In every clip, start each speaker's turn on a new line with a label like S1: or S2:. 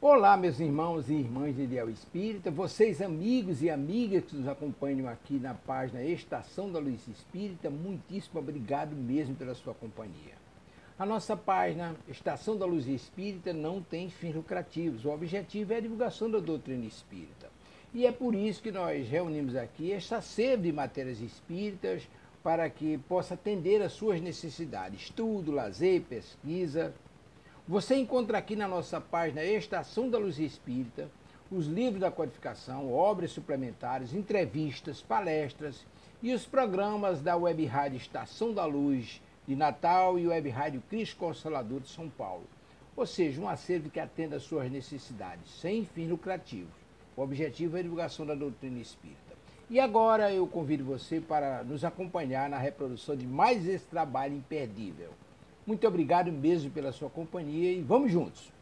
S1: Olá, meus irmãos e irmãs de Ideal Espírita, vocês amigos e amigas que nos acompanham aqui na página Estação da Luz Espírita, muitíssimo obrigado mesmo pela sua companhia. A nossa página Estação da Luz Espírita não tem fins lucrativos, o objetivo é a divulgação da doutrina espírita. E é por isso que nós reunimos aqui esta sede de matérias espíritas para que possa atender às suas necessidades, estudo, lazer, pesquisa. Você encontra aqui na nossa página Estação da Luz Espírita os livros da codificação, obras suplementares, entrevistas, palestras e os programas da Web Rádio Estação da Luz de Natal e Web Rádio Cristo Consolador de São Paulo. Ou seja, um acervo que atenda às suas necessidades, sem fins lucrativos. O objetivo é a divulgação da doutrina espírita. E agora eu convido você para nos acompanhar na reprodução de mais esse trabalho imperdível. Muito obrigado mesmo pela sua companhia e vamos juntos!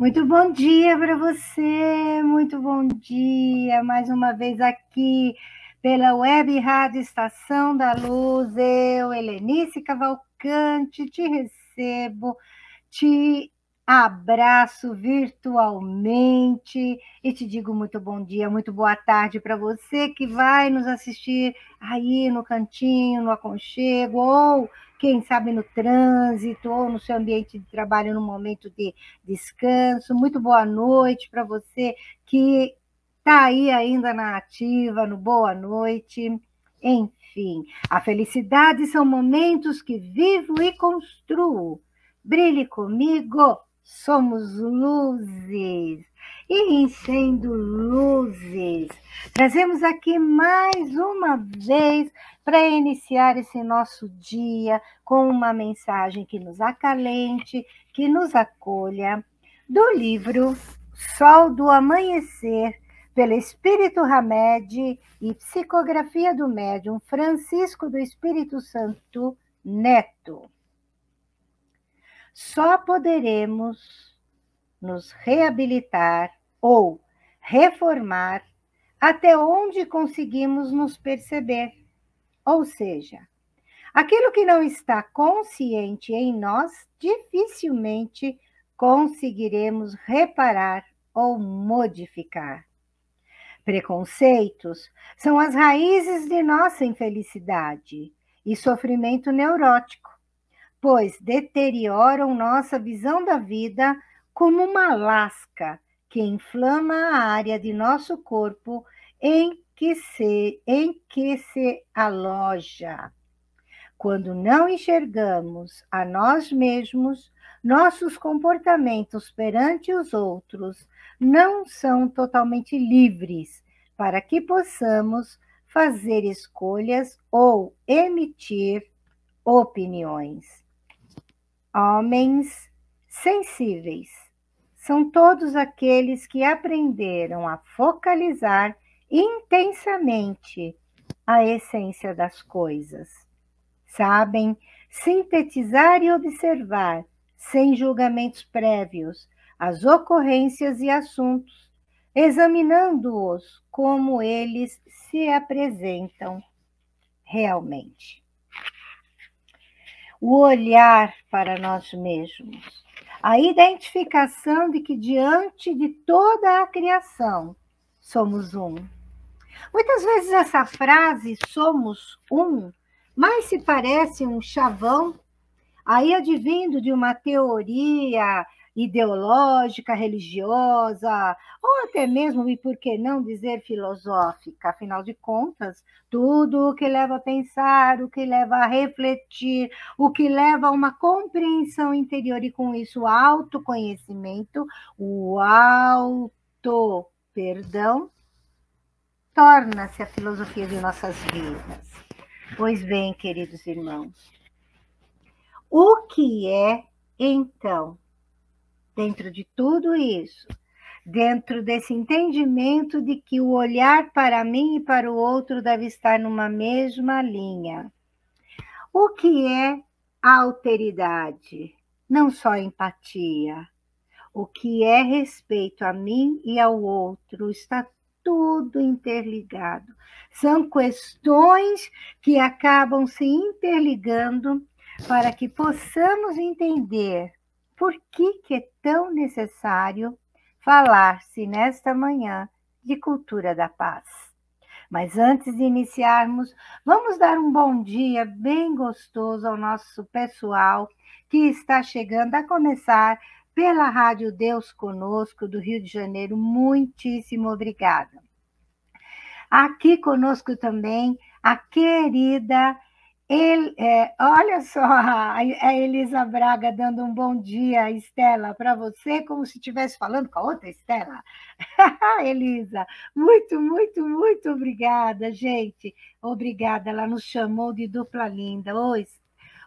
S2: Muito bom dia para você, muito bom dia, mais uma vez aqui pela Web Rádio Estação da Luz, eu, Helenice Cavalcante, te recebo, te abraço virtualmente e te digo muito bom dia, muito boa tarde para você que vai nos assistir aí no cantinho, no aconchego, ou quem sabe no trânsito, ou no seu ambiente de trabalho no momento de descanso. Muito boa noite para você que está aí ainda na ativa, no boa noite. Enfim, a felicidade são momentos que vivo e construo. Brilhe comigo, somos luzes. E em sendo luzes, trazemos aqui mais uma vez para iniciar esse nosso dia com uma mensagem que nos acalente, que nos acolha, do livro Sol do Amanhecer, pelo Espírito Hamed e psicografia do médium Francisco do Espírito Santo Neto. Só poderemos nos reabilitar ou reformar até onde conseguimos nos perceber. Ou seja, aquilo que não está consciente em nós, dificilmente conseguiremos reparar ou modificar. Preconceitos são as raízes de nossa infelicidade e sofrimento neurótico, pois deterioram nossa visão da vida como uma lasca que inflama a área de nosso corpo em que se aloja. Quando não enxergamos a nós mesmos, nossos comportamentos perante os outros não são totalmente livres para que possamos fazer escolhas ou emitir opiniões. Homens sensíveis são todos aqueles que aprenderam a focalizar intensamente a essência das coisas. Sabem sintetizar e observar, sem julgamentos prévios, as ocorrências e assuntos, examinando-os como eles se apresentam realmente. O olhar para nós mesmos, a identificação de que diante de toda a criação somos um. Muitas vezes essa frase, somos um, mais se parece um chavão, aí advindo de uma teoria ideológica, religiosa, ou até mesmo, e por que não dizer filosófica, afinal de contas, tudo o que leva a pensar, o que leva a refletir, o que leva a uma compreensão interior e com isso autoconhecimento, o auto-perdão, torna-se a filosofia de nossas vidas. Pois bem, queridos irmãos, o que é, então, dentro de tudo isso, dentro desse entendimento de que o olhar para mim e para o outro deve estar numa mesma linha? O que é alteridade? Não só empatia. O que é respeito a mim e ao outro está tudo interligado. São questões que acabam se interligando para que possamos entender por que é tão necessário falar-se nesta manhã de cultura da paz. Mas antes de iniciarmos, vamos dar um bom dia bem gostoso ao nosso pessoal que está chegando a começar pela Rádio Deus Conosco, do Rio de Janeiro. Muitíssimo obrigada. Aqui conosco também a querida, olha só, a Elisa Braga dando um bom dia, Estela, para você, como se estivesse falando com a outra Estela. Elisa, muito, muito, muito obrigada, gente. Obrigada, ela nos chamou de dupla linda. Oi,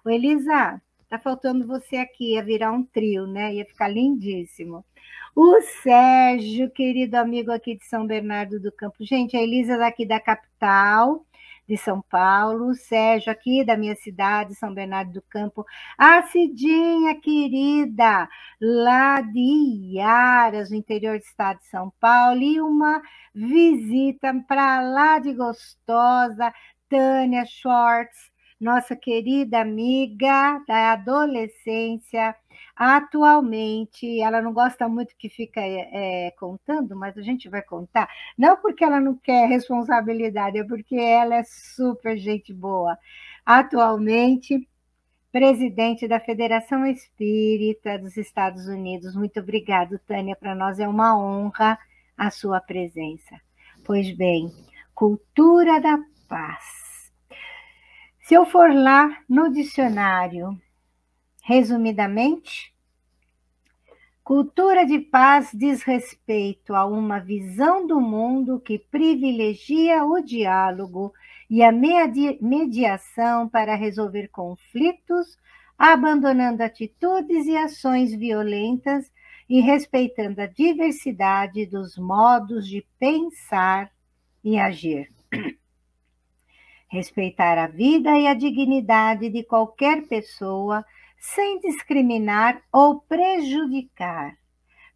S2: Elisa, tá faltando você aqui, ia virar um trio, né? Ia ficar lindíssimo. O Sérgio, querido amigo aqui de São Bernardo do Campo. Gente, a Elisa daqui da capital de São Paulo, o Sérgio aqui da minha cidade, São Bernardo do Campo, a Cidinha querida, lá de Iaras, no interior do estado de São Paulo, e uma visita para lá de gostosa, Tânia Schwartz, nossa querida amiga da adolescência. Atualmente, ela não gosta muito que fica contando, mas a gente vai contar. Não porque ela não quer responsabilidade, é porque ela é super gente boa. Atualmente, presidente da Federação Espírita dos Estados Unidos. Muito obrigado, Tânia. Para nós é uma honra a sua presença. Pois bem, cultura da paz. Se eu for lá no dicionário, resumidamente, cultura de paz diz respeito a uma visão do mundo que privilegia o diálogo e a mediação para resolver conflitos, abandonando atitudes e ações violentas e respeitando a diversidade dos modos de pensar e agir. Respeitar a vida e a dignidade de qualquer pessoa, sem discriminar ou prejudicar.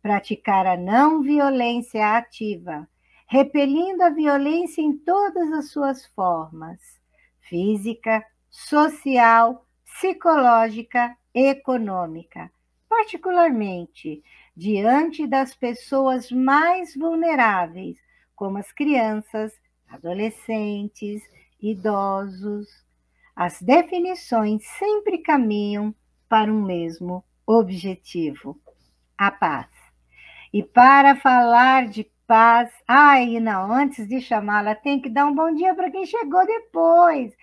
S2: Praticar a não violência ativa, repelindo a violência em todas as suas formas: física, social, psicológica, econômica, particularmente diante das pessoas mais vulneráveis, como as crianças, adolescentes, idosos. As definições sempre caminham para um mesmo objetivo: a paz. E para falar de paz, não, antes de chamá-la, tem que dar um bom dia para quem chegou depois.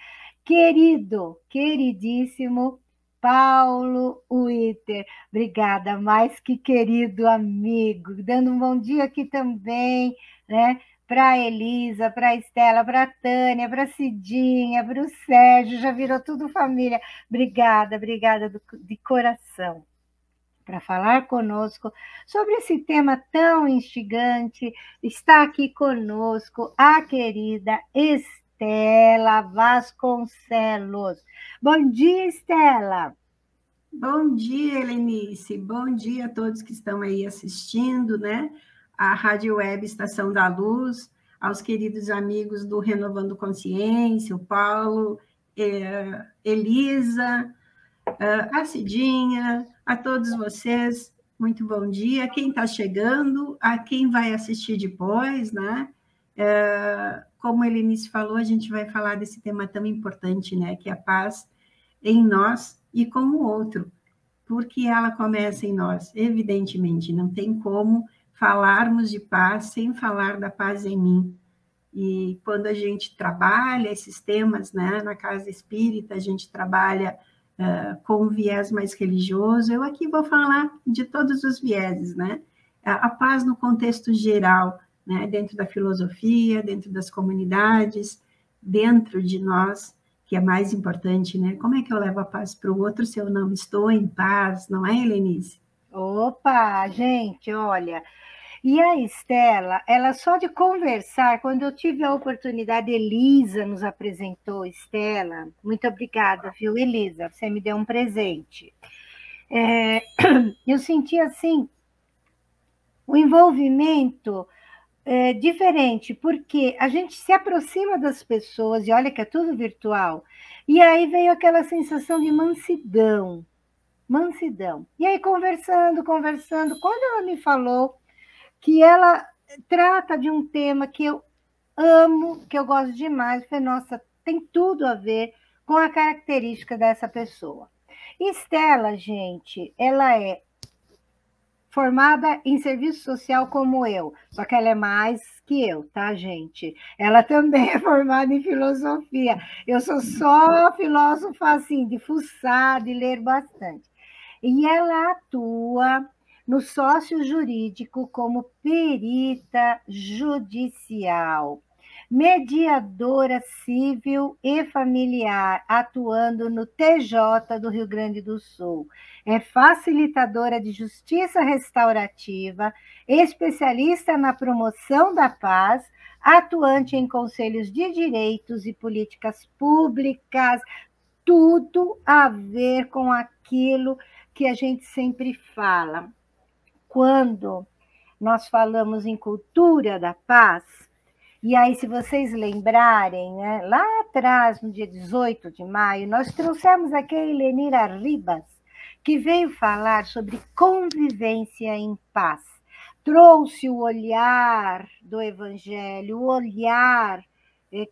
S2: Querido, queridíssimo Paulo Witter, obrigada, mais que querido amigo, dando um bom dia aqui também, né? Para a Elisa, para a Estela, para a Tânia, para a Cidinha, para o Sérgio, já virou tudo família. Obrigada, obrigada de coração. Para falar conosco sobre esse tema tão instigante, está aqui conosco a querida Estela Vasconcelos. Bom dia, Estela.
S3: Bom dia, Helenice. Bom dia a todos que estão aí assistindo, né? A Rádio Web Estação da Luz, aos queridos amigos do Renovando Consciência, o Paulo, Elisa, a Cidinha, a todos vocês, muito bom dia. Quem está chegando, a quem vai assistir depois, né? Como a Helenice falou, a gente vai falar desse tema tão importante, né? Que é a paz em nós e com o outro, porque ela começa em nós, evidentemente, não tem como falarmos de paz sem falar da paz em mim. E quando a gente trabalha esses temas, né, na casa espírita, a gente trabalha com um viés mais religioso. Eu aqui vou falar de todos os vieses, né? A paz no contexto geral, né, dentro da filosofia, dentro das comunidades, dentro de nós, que é mais importante, né? Como é que eu levo a paz para o outro se eu não estou em paz, não é, Helenice?
S2: Opa, gente, olha. E a Estela, ela só de conversar, quando eu tive a oportunidade, Elisa nos apresentou, Estela, muito obrigada, viu, Elisa? Você me deu um presente. Eu senti assim, o envolvimento diferente, porque a gente se aproxima das pessoas, e olha que é tudo virtual, e aí veio aquela sensação de mansidão, mansidão. E aí, conversando, quando ela me falou que ela trata de um tema que eu amo, que eu gosto demais, eu falei, nossa, tem tudo a ver com a característica dessa pessoa. Estela, gente, ela é formada em serviço social como eu, só que ela é mais que eu, tá, gente? Ela também é formada em filosofia. Eu sou só filósofa, assim, de fuçar, de ler bastante. E ela atua no sócio jurídico como perita judicial, mediadora civil e familiar, atuando no TJ do Rio Grande do Sul. É facilitadora de justiça restaurativa, especialista na promoção da paz, atuante em conselhos de direitos e políticas públicas, tudo a ver com aquilo que a gente sempre fala. Quando nós falamos em cultura da paz, e aí, se vocês lembrarem, né, lá atrás, no dia 18 de maio, nós trouxemos aqui a Helenira Ribas, que veio falar sobre convivência em paz. Trouxe o olhar do Evangelho, o olhar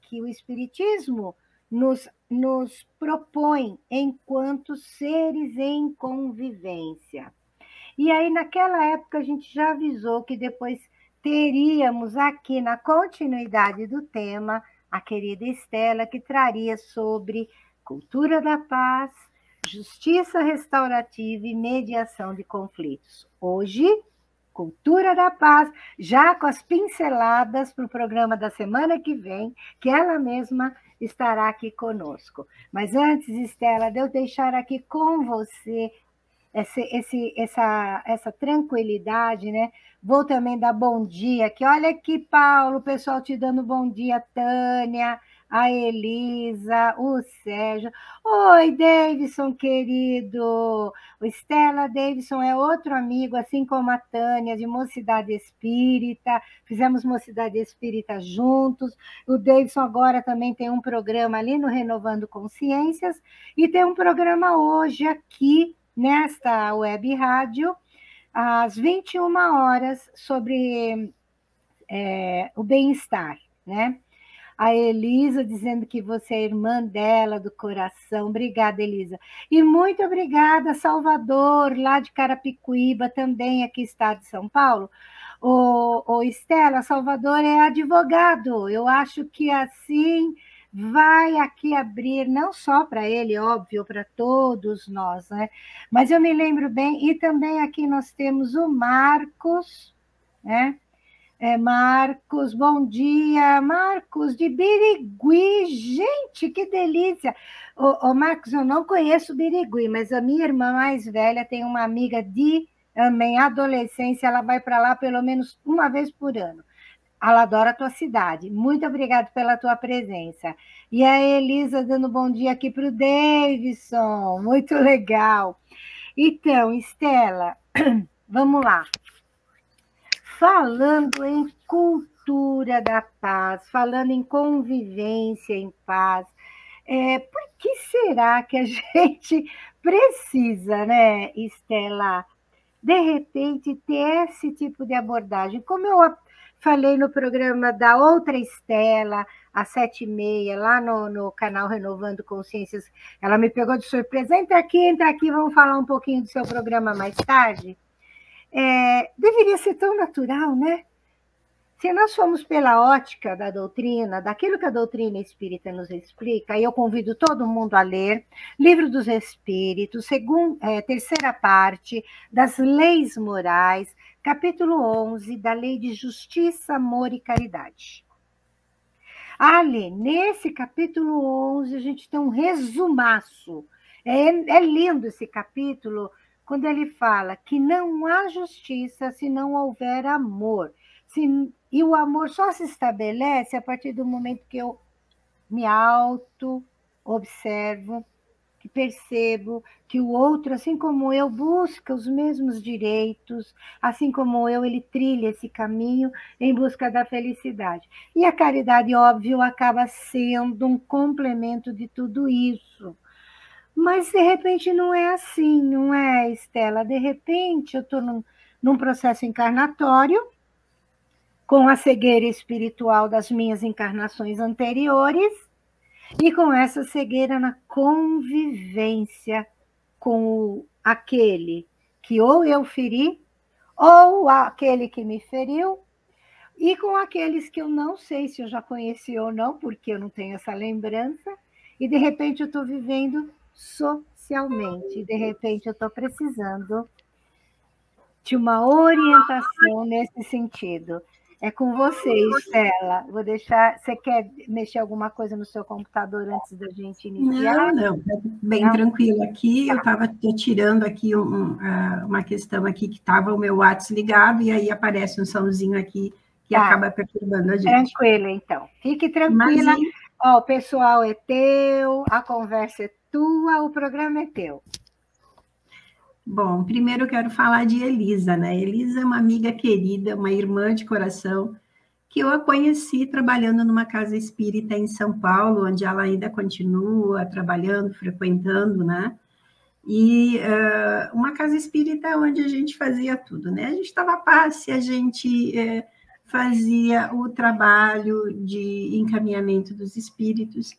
S2: que o Espiritismo nos propõe enquanto seres em convivência. E aí, naquela época, a gente já avisou que depois teríamos aqui, na continuidade do tema, a querida Estela, que traria sobre cultura da paz, justiça restaurativa e mediação de conflitos. Hoje, cultura da paz, já com as pinceladas para o programa da semana que vem, que ela mesma estará aqui conosco. Mas antes, Estela, de eu deixar aqui com você essa tranquilidade, né? Vou também dar bom dia aqui. Olha aqui, Paulo, o pessoal te dando bom dia, Tânia, a Elisa, o Sérgio. Oi, Davidson, querido. O Stella Davidson é outro amigo, assim como a Tânia, de Mocidade Espírita. Fizemos Mocidade Espírita juntos. O Davidson agora também tem um programa ali no Renovando Consciências e tem um programa hoje aqui nesta web rádio, às 21 horas, sobre o bem-estar, né? A Elisa dizendo que você é irmã dela, do coração. Obrigada, Elisa. E muito obrigada, Salvador, lá de Carapicuíba, também aqui estado de São Paulo. O Estela, Salvador é advogado. Eu acho que assim vai aqui abrir, não só para ele, óbvio, para todos nós, né? Mas eu me lembro bem, e também aqui nós temos o Marcos, né? Marcos, bom dia, Marcos de Birigui, gente, que delícia! Marcos, eu não conheço Birigui, mas a minha irmã mais velha tem uma amiga de também adolescência, ela vai para lá pelo menos uma vez por ano. Ela adora a tua cidade. Muito obrigada pela tua presença. E a Elisa dando bom dia aqui para o Davidson. Muito legal. Então, Estela, vamos lá. Falando em cultura da paz, falando em convivência em paz, por que será que a gente precisa, né, Estela, de repente, ter esse tipo de abordagem? Como eu falei no programa da outra Estela, às 7h30, lá no canal Renovando Consciências, ela me pegou de surpresa. Entra aqui, vamos falar um pouquinho do seu programa mais tarde. Deveria ser tão natural, né? Se nós formos pela ótica da doutrina, daquilo que a doutrina espírita nos explica, e eu convido todo mundo a ler Livro dos Espíritos, terceira parte das Leis Morais, capítulo 11, da Lei de Justiça, Amor e Caridade. Ali, nesse capítulo 11, a gente tem um resumaço. É lindo esse capítulo, quando ele fala que não há justiça se não houver amor. E o amor só se estabelece a partir do momento que eu me auto-observo, que percebo que o outro, assim como eu, busca os mesmos direitos, assim como eu, ele trilha esse caminho em busca da felicidade. E a caridade, óbvio, acaba sendo um complemento de tudo isso. Mas, de repente, não é assim, não é, Estela? De repente, eu estou num processo encarnatório, com a cegueira espiritual das minhas encarnações anteriores, e com essa cegueira na convivência com aquele que ou eu feri, ou aquele que me feriu, e com aqueles que eu não sei se eu já conheci ou não, porque eu não tenho essa lembrança, e de repente eu estou vivendo socialmente, e de repente eu estou precisando de uma orientação nesse sentido. É com você, Estela. Vou deixar. Você quer mexer alguma coisa no seu computador antes da gente iniciar?
S3: Não, tá bem
S2: Não?
S3: tranquilo aqui. Eu estava tirando aqui uma questão aqui que estava o meu WhatsApp ligado, e aí aparece um somzinho aqui que acaba perturbando a gente.
S2: Tranquila, então. Fique tranquila. Ó, o pessoal é teu, a conversa é tua, o programa é teu.
S3: Bom, primeiro eu quero falar de Elisa, né? Elisa é uma amiga querida, uma irmã de coração, que eu a conheci trabalhando numa casa espírita em São Paulo, onde ela ainda continua trabalhando, frequentando, né? E uma casa espírita onde a gente fazia tudo, né? A gente estava passe, a gente fazia o trabalho de encaminhamento dos espíritos,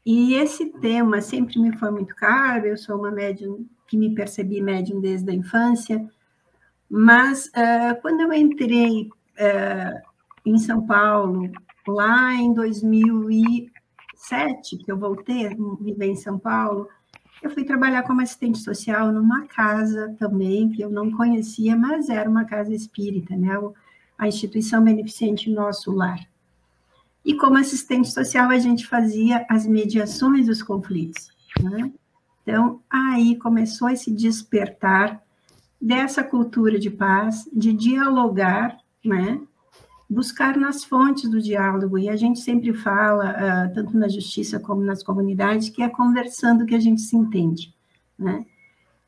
S3: e esse tema sempre me foi muito caro. Eu sou uma médium que me percebi médium desde a infância, mas quando eu entrei em São Paulo, lá em 2007, que eu voltei a viver em São Paulo, eu fui trabalhar como assistente social numa casa também, que eu não conhecia, mas era uma casa espírita, né? A instituição beneficente Nosso Lar. E como assistente social, a gente fazia as mediações dos conflitos, né? Então, aí começou esse despertar dessa cultura de paz, de dialogar, né? Buscar nas fontes do diálogo. E a gente sempre fala, tanto na justiça como nas comunidades, que é conversando que a gente se entende, né?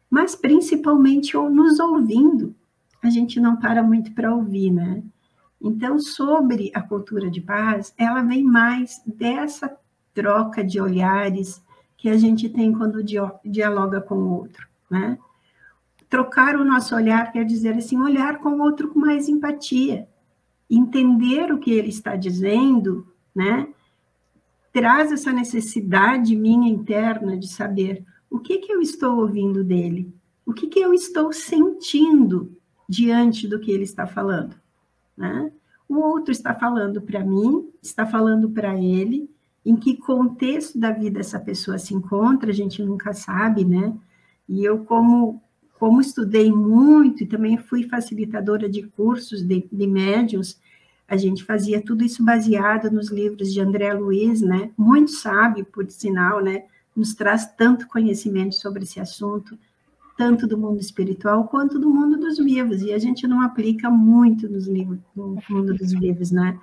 S3: Mas, principalmente, nos ouvindo, a gente não para muito para ouvir, né? Então, sobre a cultura de paz, ela vem mais dessa troca de olhares que a gente tem quando dialoga com o outro, né? Trocar o nosso olhar quer dizer, assim, olhar com o outro com mais empatia, entender o que ele está dizendo, né? Traz essa necessidade minha interna de saber o que eu estou ouvindo dele, o que eu estou sentindo diante do que ele está falando, né? O outro está falando para mim, está falando para ele, em que contexto da vida essa pessoa se encontra, a gente nunca sabe, né? E eu, como estudei muito e também fui facilitadora de cursos de médiuns, a gente fazia tudo isso baseado nos livros de André Luiz, né? Muito sábio, por sinal, né? Nos traz tanto conhecimento sobre esse assunto, tanto do mundo espiritual quanto do mundo dos vivos, e a gente não aplica muito no mundo dos vivos, né?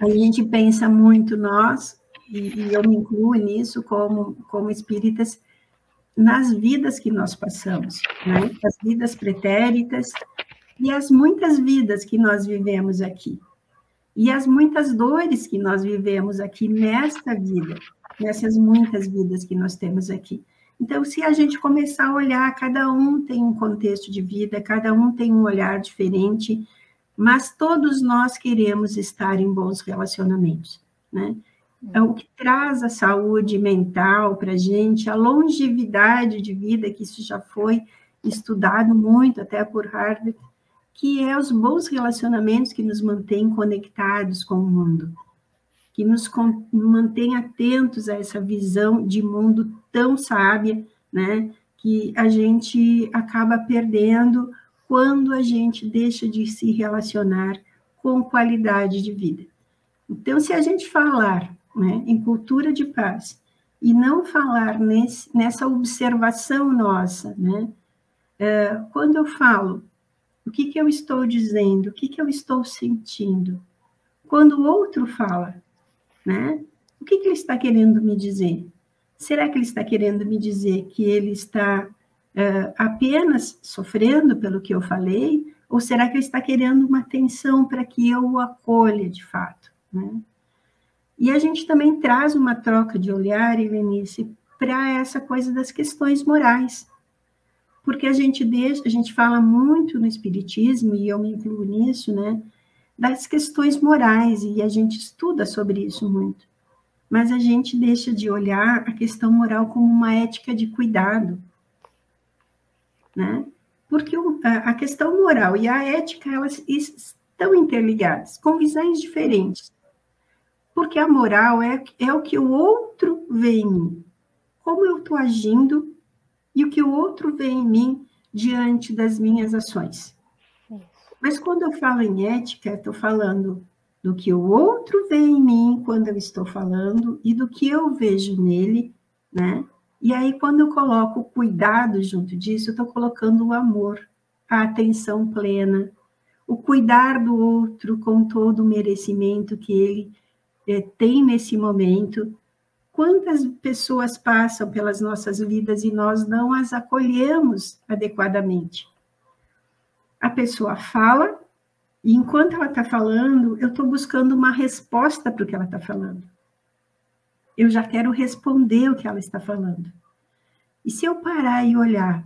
S3: A gente pensa muito nós, e eu me incluo nisso como espíritas, nas vidas que nós passamos, né? As vidas pretéritas e as muitas vidas que nós vivemos aqui, e as muitas dores que nós vivemos aqui nesta vida, nessas muitas vidas que nós temos aqui. Então, se a gente começar a olhar, cada um tem um contexto de vida, cada um tem um olhar diferente, mas todos nós queremos estar em bons relacionamentos, né? É o que traz a saúde mental para a gente, a longevidade de vida, que isso já foi estudado muito, até por Harvard, que é os bons relacionamentos que nos mantêm conectados com o mundo, que nos mantém atentos a essa visão de mundo tão sábia, né, que a gente acaba perdendo quando a gente deixa de se relacionar com qualidade de vida. Então, se a gente falar, né, em cultura de paz, e não falar nessa observação nossa, né, quando eu falo, o que eu estou dizendo, o que eu estou sentindo? Quando o outro fala, né, o que ele está querendo me dizer? Será que ele está querendo me dizer que ele está apenas sofrendo pelo que eu falei? Ou será que ele está querendo uma atenção para que eu o acolha de fato, né? E a gente também traz uma troca de olhar, Helenice, para essa coisa das questões morais. Porque a gente fala muito no Espiritismo, e eu me incluo nisso, né, das questões morais, e a gente estuda sobre isso muito. Mas a gente deixa de olhar a questão moral como uma ética de cuidado, né? Porque a questão moral e a ética, elas estão interligadas, com visões diferentes. Porque a moral é o que o outro vê em mim, como eu estou agindo e o que o outro vê em mim diante das minhas ações. Mas quando eu falo em ética, estou falando do que o outro vê em mim quando eu estou falando e do que eu vejo nele, né? E aí, quando eu coloco o cuidado junto disso, eu estou colocando o amor, a atenção plena, o cuidar do outro com todo o merecimento que ele tem nesse momento. Quantas pessoas passam pelas nossas vidas e nós não as acolhemos adequadamente? A pessoa fala, e enquanto ela está falando, eu estou buscando uma resposta para o que ela está falando. Eu já quero responder o que ela está falando. E se eu parar e olhar,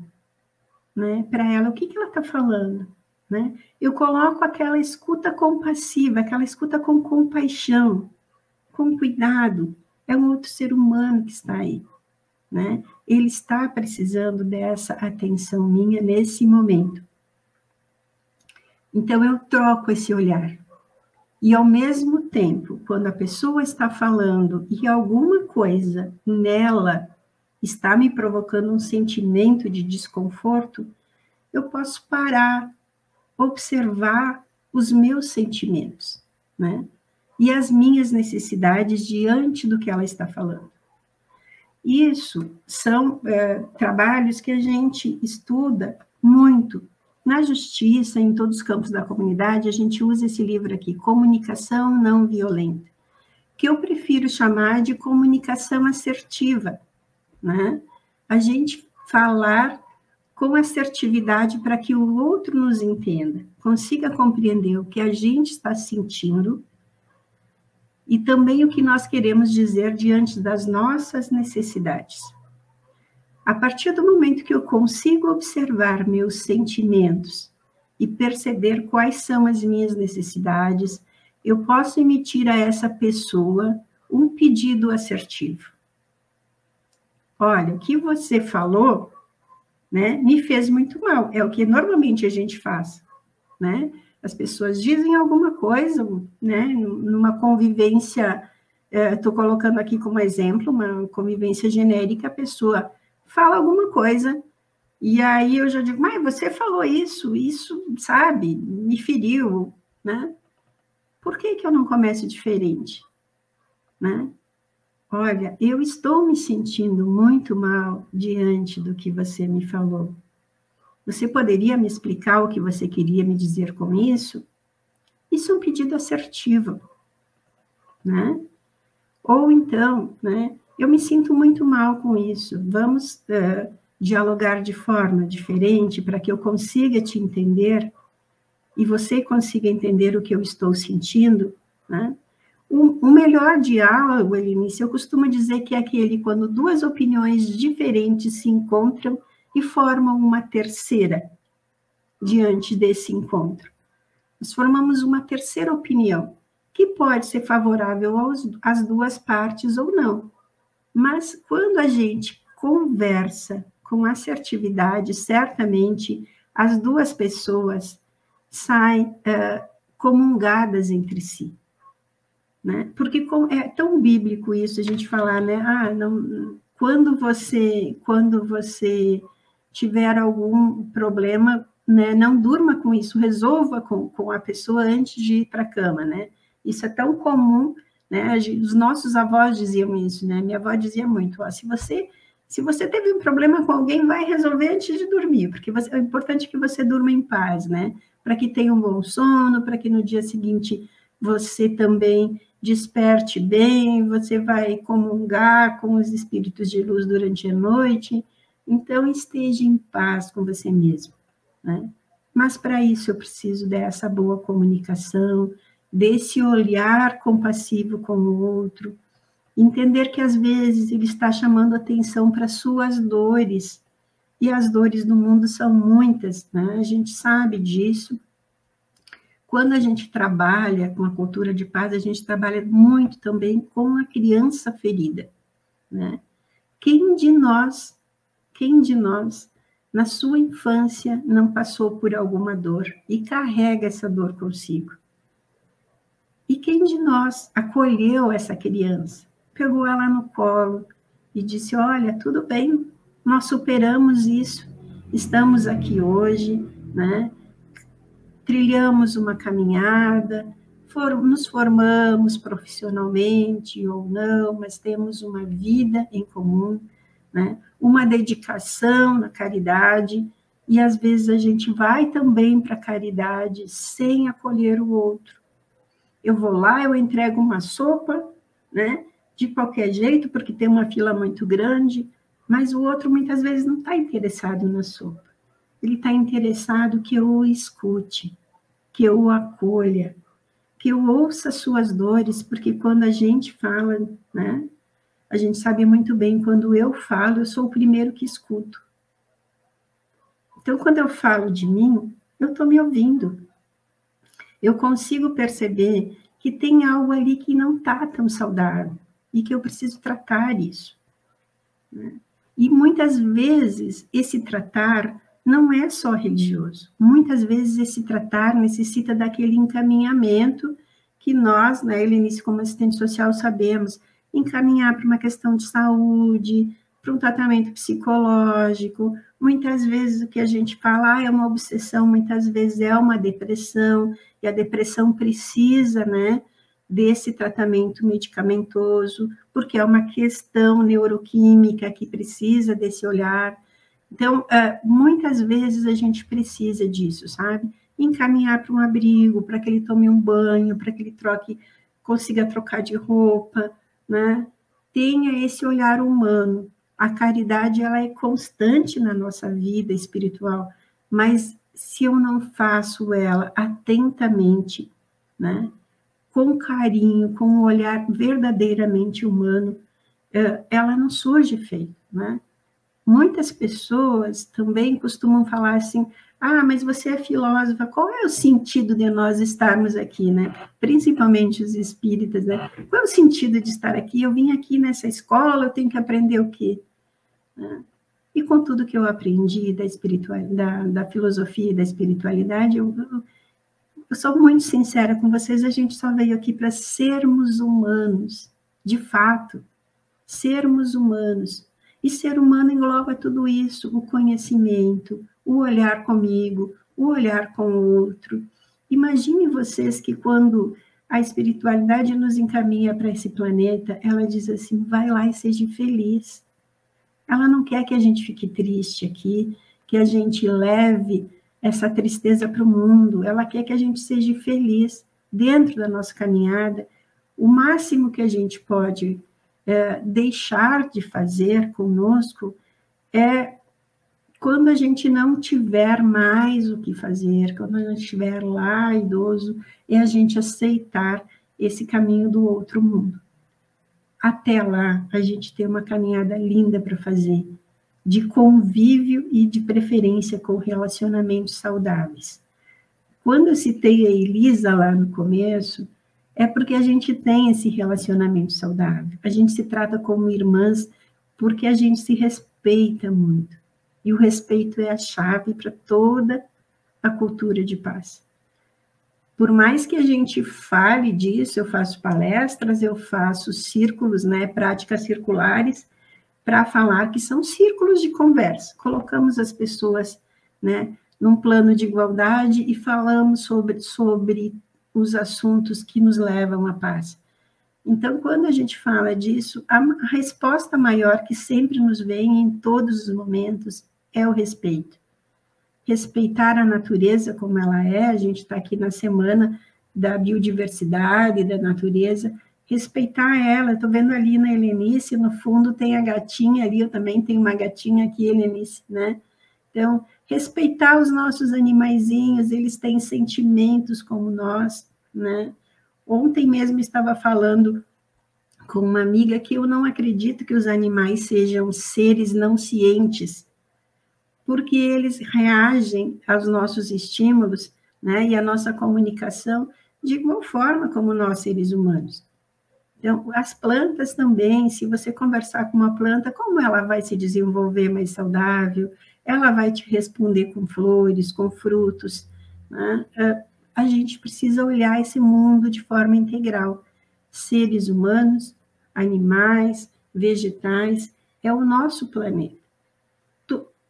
S3: né, para ela, o que ela está falando? Né? Eu coloco aquela escuta compassiva, aquela escuta com compaixão, com cuidado. É um outro ser humano que está aí, né? Ele está precisando dessa atenção minha nesse momento. Então, eu troco esse olhar. E, ao mesmo tempo, quando a pessoa está falando e alguma coisa nela está me provocando um sentimento de desconforto, eu posso parar, observar os meus sentimentos, né? E as minhas necessidades diante do que ela está falando. Isso são trabalhos que a gente estuda muito. Na justiça, em todos os campos da comunidade, a gente usa esse livro aqui, Comunicação Não Violenta, que eu prefiro chamar de comunicação assertiva, né? A gente falar com assertividade para que o outro nos entenda, consiga compreender o que a gente está sentindo e também o que nós queremos dizer diante das nossas necessidades. A partir do momento que eu consigo observar meus sentimentos e perceber quais são as minhas necessidades, eu posso emitir a essa pessoa um pedido assertivo. Olha, o que você falou, né, me fez muito mal. É o que normalmente a gente faz, né? As pessoas dizem alguma coisa, né, numa convivência, estou colocando aqui como exemplo, uma convivência genérica, a pessoa fala alguma coisa, e aí eu já digo, mas você falou isso, sabe, me feriu, né? Por que eu não começo diferente, né? Olha, eu estou me sentindo muito mal diante do que você me falou. Você poderia me explicar o que você queria me dizer com isso? Isso é um pedido assertivo, né? Ou então, né, eu me sinto muito mal com isso. Vamos dialogar de forma diferente para que eu consiga te entender e você consiga entender o que eu estou sentindo, né? O melhor diálogo, Helenice, eu costumo dizer que é aquele quando duas opiniões diferentes se encontram e formam uma terceira diante desse encontro. Nós formamos uma terceira opinião, que pode ser favorável às duas partes ou não. Mas quando a gente conversa com assertividade, certamente as duas pessoas saem comungadas entre si. Né? Porque é tão bíblico isso, a gente falar, né? Quando você tiver algum problema, né, não durma com isso, resolva com a pessoa antes de ir para a cama, né? Isso é tão comum, né? Os nossos avós diziam isso, né? Minha avó dizia muito, ó, se você teve um problema com alguém, vai resolver antes de dormir, porque é importante que você durma em paz, né? Para que tenha um bom sono, para que no dia seguinte você também desperte bem, você vai comungar com os espíritos de luz durante a noite. Então, esteja em paz com você mesmo, né? Mas, para isso, eu preciso dessa boa comunicação, desse olhar compassivo com o outro, entender que, às vezes, ele está chamando atenção para suas dores, e as dores do mundo são muitas, né? A gente sabe disso. Quando a gente trabalha com a cultura de paz, a gente trabalha muito também com a criança ferida, né? Quem de nós, na sua infância, não passou por alguma dor e carrega essa dor consigo? E quem de nós acolheu essa criança, pegou ela no colo e disse, olha, tudo bem, nós superamos isso, estamos aqui hoje, né? Trilhamos uma caminhada, nos formamos profissionalmente ou não, mas temos uma vida em comum, né? Uma dedicação na caridade, e às vezes a gente vai também para a caridade sem acolher o outro. Eu vou lá, eu entrego uma sopa, né? De qualquer jeito, porque tem uma fila muito grande, mas o outro muitas vezes não está interessado na sopa. Ele está interessado que eu o escute, que eu o acolha, que eu ouça suas dores, porque quando a gente fala, né, a gente sabe muito bem, quando eu falo, eu sou o primeiro que escuto. Então, quando eu falo de mim, eu estou me ouvindo. Eu consigo perceber que tem algo ali que não está tão saudável, e que eu preciso tratar isso, né? E muitas vezes, esse tratar não é só religioso. Muitas vezes esse tratar necessita daquele encaminhamento que nós, na Helenice, como assistente social, sabemos, encaminhar para uma questão de saúde, para um tratamento psicológico. Muitas vezes o que a gente fala é uma obsessão, muitas vezes é uma depressão, e a depressão precisa, né, desse tratamento medicamentoso, porque é uma questão neuroquímica que precisa desse olhar. Então, muitas vezes a gente precisa disso, sabe? Encaminhar para um abrigo, para que ele tome um banho, para que ele consiga trocar de roupa, né? Tenha esse olhar humano. A caridade, ela é constante na nossa vida espiritual, mas se eu não faço ela atentamente, né? Com carinho, com um olhar verdadeiramente humano, ela não surge efeito, né? Muitas pessoas também costumam falar assim, mas você é filósofa, qual é o sentido de nós estarmos aqui, né? Principalmente os espíritas, né? Qual é o sentido de estar aqui? Eu vim aqui nessa escola, eu tenho que aprender o quê? E com tudo que eu aprendi da filosofia e da espiritualidade, eu sou muito sincera com vocês, a gente só veio aqui para sermos humanos, de fato, sermos humanos. E ser humano engloba tudo isso, o conhecimento, o olhar comigo, o olhar com o outro. Imagine vocês que quando a espiritualidade nos encaminha para esse planeta, ela diz assim, vai lá e seja feliz. Ela não quer que a gente fique triste aqui, que a gente leve essa tristeza para o mundo, ela quer que a gente seja feliz dentro da nossa caminhada. O máximo que a gente pode deixar de fazer conosco é quando a gente não tiver mais o que fazer, quando a gente estiver lá idoso, é a gente aceitar esse caminho do outro mundo. Até lá, a gente tem uma caminhada linda para fazer, de convívio e de preferência com relacionamentos saudáveis. Quando eu citei a Elisa lá no começo, é porque a gente tem esse relacionamento saudável. A gente se trata como irmãs porque a gente se respeita muito. E o respeito é a chave para toda a cultura de paz. Por mais que a gente fale disso, eu faço palestras, eu faço círculos, né, práticas circulares, para falar que são círculos de conversa. Colocamos as pessoas, né, num plano de igualdade e falamos sobre os assuntos que nos levam à paz. Então, quando a gente fala disso, a resposta maior que sempre nos vem em todos os momentos é o respeito. Respeitar a natureza como ela é, a gente está aqui na semana da biodiversidade, da natureza, respeitar ela. Estou vendo ali na Helenice, no fundo tem a gatinha ali, eu também tenho uma gatinha aqui, Helenice, né? Então, respeitar os nossos animaizinhos, eles têm sentimentos como nós, né? Ontem mesmo estava falando com uma amiga que eu não acredito que os animais sejam seres não cientes, porque eles reagem aos nossos estímulos, né, e à nossa comunicação de igual forma como nós, seres humanos. Então, as plantas também, se você conversar com uma planta, como ela vai se desenvolver mais saudável, ela vai te responder com flores, com frutos, né? A gente precisa olhar esse mundo de forma integral. Seres humanos, animais, vegetais, é o nosso planeta.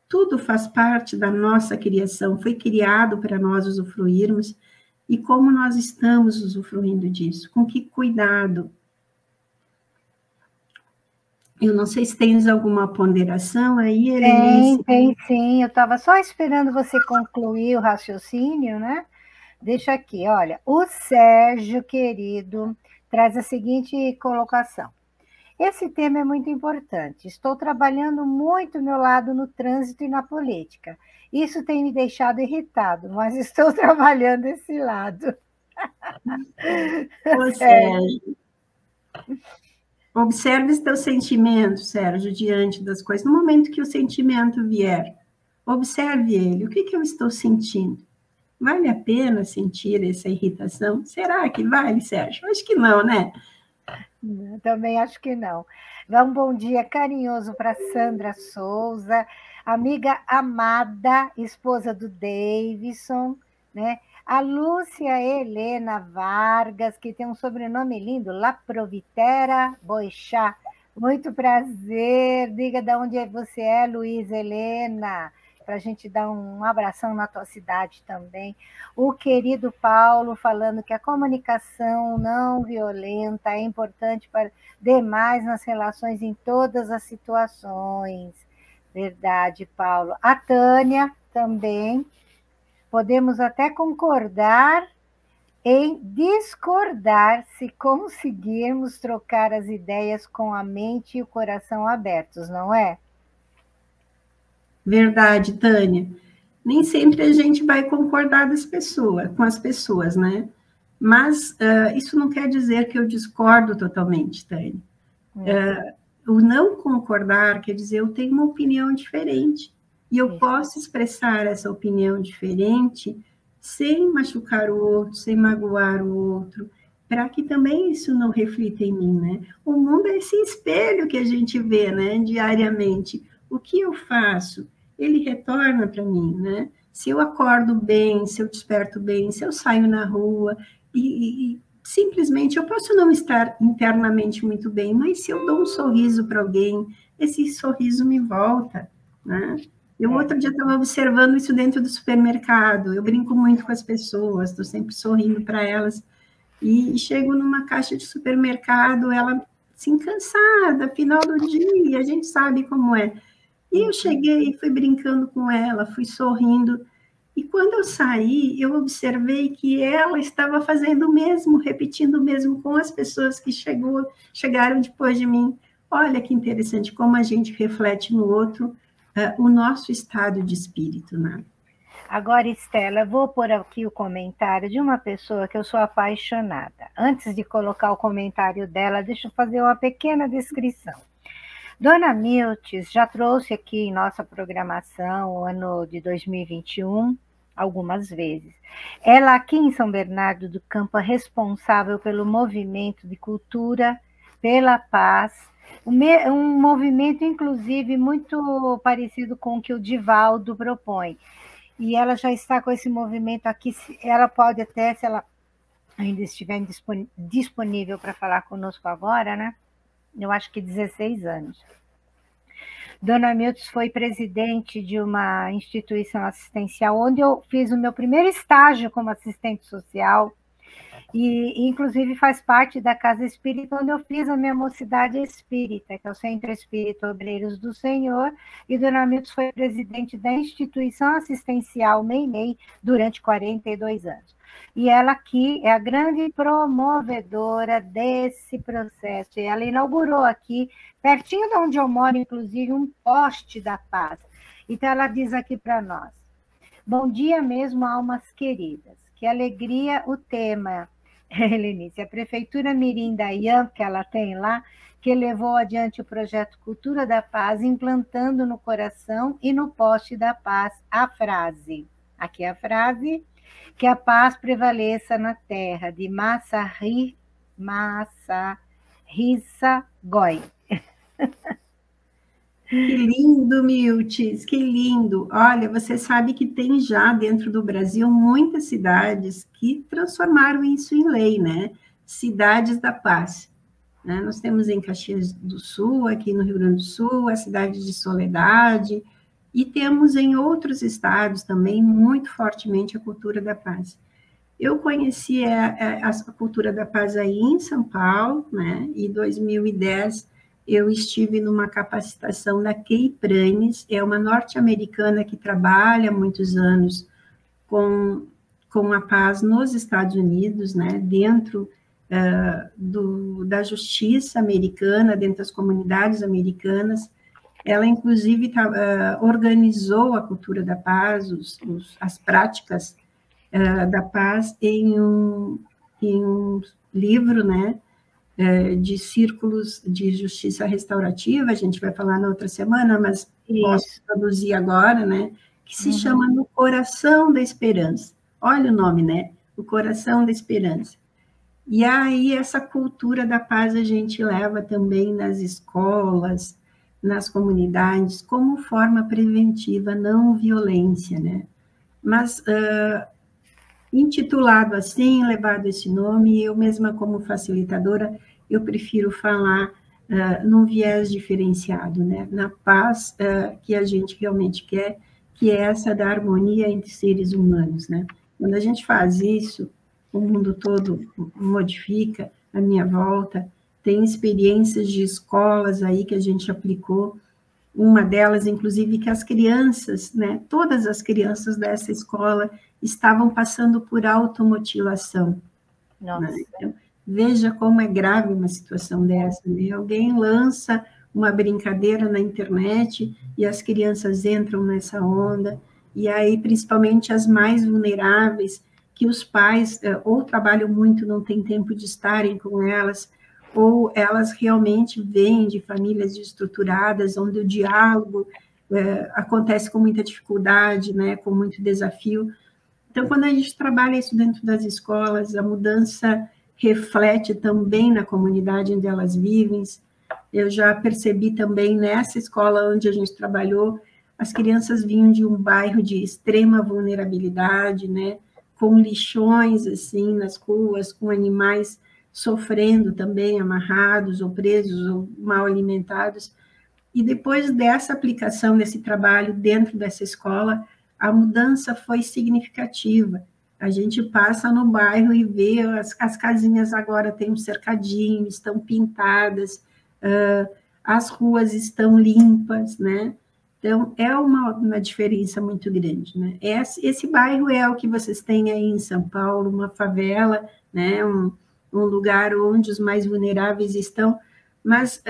S3: Tudo faz parte da nossa criação, foi criado para nós usufruirmos, e como nós estamos usufruindo disso, com que cuidado. Eu não sei se tens alguma ponderação aí, Helenice.
S2: Tem sim, eu estava só esperando você concluir o raciocínio, né? Deixa aqui, olha, o Sérgio, querido, traz a seguinte colocação. Esse tema é muito importante. Estou trabalhando muito meu lado no trânsito e na política. Isso tem me deixado irritado, mas estou trabalhando esse lado.
S3: Sérgio, observe os teus sentimentos, Sérgio, diante das coisas. No momento que o sentimento vier, observe ele. O que eu estou sentindo? Vale a pena sentir essa irritação? Será que vale, Sérgio? Acho que não, né?
S2: Também acho que não. Um bom dia carinhoso para Sandra Souza, amiga amada, esposa do Davidson, né? A Lúcia Helena Vargas, que tem um sobrenome lindo, La Provitera Boixá. Muito prazer. Diga de onde você é, Luísa Helena, para a gente dar um abração na tua cidade também. O querido Paulo falando que a comunicação não violenta é importante para demais nas relações em todas as situações. Verdade, Paulo. A Tânia também. Podemos até concordar em discordar se conseguirmos trocar as ideias com a mente e o coração abertos, não é?
S3: Verdade, Tânia. Nem sempre a gente vai concordar com as pessoas, né? Mas isso não quer dizer que eu discordo totalmente, Tânia. O não concordar quer dizer eu tenho uma opinião diferente. E eu posso expressar essa opinião diferente sem machucar o outro, sem magoar o outro, para que também isso não reflita em mim, né? O mundo é esse espelho que a gente vê, né, diariamente. O que eu faço? Ele retorna para mim, né? Se eu acordo bem, se eu desperto bem, se eu saio na rua e simplesmente eu posso não estar internamente muito bem, mas se eu dou um sorriso para alguém, esse sorriso me volta, né? Eu outro dia estava observando isso dentro do supermercado, eu brinco muito com as pessoas, estou sempre sorrindo para elas, e chego numa caixa de supermercado, ela assim, cansada, final do dia, a gente sabe como é. E eu cheguei, fui brincando com ela, fui sorrindo, e quando eu saí, eu observei que ela estava fazendo o mesmo, repetindo o mesmo com as pessoas que chegaram depois de mim. Olha que interessante como a gente reflete no outro o nosso estado de espírito, né?
S2: Agora, Estela, eu vou pôr aqui o comentário de uma pessoa que eu sou apaixonada. Antes de colocar o comentário dela, deixa eu fazer uma pequena descrição. Dona Miltes já trouxe aqui em nossa programação o ano de 2021 algumas vezes. Ela aqui em São Bernardo do Campo é responsável pelo movimento de cultura pela paz, um movimento inclusive muito parecido com o que o Divaldo propõe. E ela já está com esse movimento aqui, ela pode até, se ela ainda estiver disponível para falar conosco agora, né? Eu acho que 16 anos. Dona Miltz foi presidente de uma instituição assistencial, onde eu fiz o meu primeiro estágio como assistente social. E, inclusive, faz parte da Casa Espírita, onde eu fiz a minha mocidade espírita, que é o Centro Espírita Obreiros do Senhor, e Dona Milton foi presidente da instituição assistencial Meimei durante 42 anos. E ela aqui é a grande promovedora desse processo, e ela inaugurou aqui, pertinho de onde eu moro, inclusive, um poste da paz. Então, ela diz aqui para nós: bom dia mesmo, almas queridas, que alegria o tema, Helenice, a Prefeitura Mirim da IAM, que ela tem lá, que levou adiante o projeto Cultura da Paz, implantando no coração e no poste da paz a frase, aqui a frase, que a paz prevaleça na terra, de Massa Rissa Goi.
S3: Que lindo, Miltes, que lindo. Olha, você sabe que tem já dentro do Brasil muitas cidades que transformaram isso em lei, né? Cidades da Paz. Né? Nós temos em Caxias do Sul, aqui no Rio Grande do Sul, a cidade de Soledade, e temos em outros estados também muito fortemente a cultura da paz. Eu conheci a cultura da paz aí em São Paulo, né? Em 2010, eu estive numa capacitação da Kay Pranes, é uma norte-americana que trabalha há muitos anos com a paz nos Estados Unidos, né? Dentro da justiça americana, dentro das comunidades americanas. Ela, inclusive, organizou a cultura da paz, as práticas da paz em um livro, né, de círculos de justiça restaurativa, a gente vai falar na outra semana, mas posso traduzir agora, né, que se chama No Coração da Esperança. Olha o nome, né? O Coração da Esperança. E aí essa cultura da paz a gente leva também nas escolas, nas comunidades, como forma preventiva, não violência, né? Mas intitulado assim, levado esse nome, eu mesma como facilitadora, eu prefiro falar num viés diferenciado, né? Na paz que a gente realmente quer, que é essa da harmonia entre seres humanos, né? Quando a gente faz isso, o mundo todo modifica à minha volta, tem experiências de escolas aí que a gente aplicou, uma delas, inclusive, que as crianças, né, todas as crianças dessa escola estavam passando por automutilação. Né? Então, veja como é grave uma situação dessa. Né? Alguém lança uma brincadeira na internet e as crianças entram nessa onda, e aí, principalmente as mais vulneráveis, que os pais ou trabalham muito, não têm tempo de estarem com elas, ou elas realmente vêm de famílias desestruturadas, onde o diálogo acontece com muita dificuldade, né, com muito desafio. Então, quando a gente trabalha isso dentro das escolas, a mudança reflete também na comunidade onde elas vivem. Eu já percebi também nessa escola onde a gente trabalhou, as crianças vinham de um bairro de extrema vulnerabilidade, né, com lixões assim nas ruas, com animais sofrendo também, amarrados ou presos ou mal alimentados. E depois dessa aplicação desse trabalho dentro dessa escola, a mudança foi significativa. A gente passa no bairro e vê as casinhas agora têm um cercadinho, estão pintadas, as ruas estão limpas, né? Então, é uma diferença muito grande, né? Esse bairro é o que vocês têm aí em São Paulo, uma favela, né? Um lugar onde os mais vulneráveis estão, mas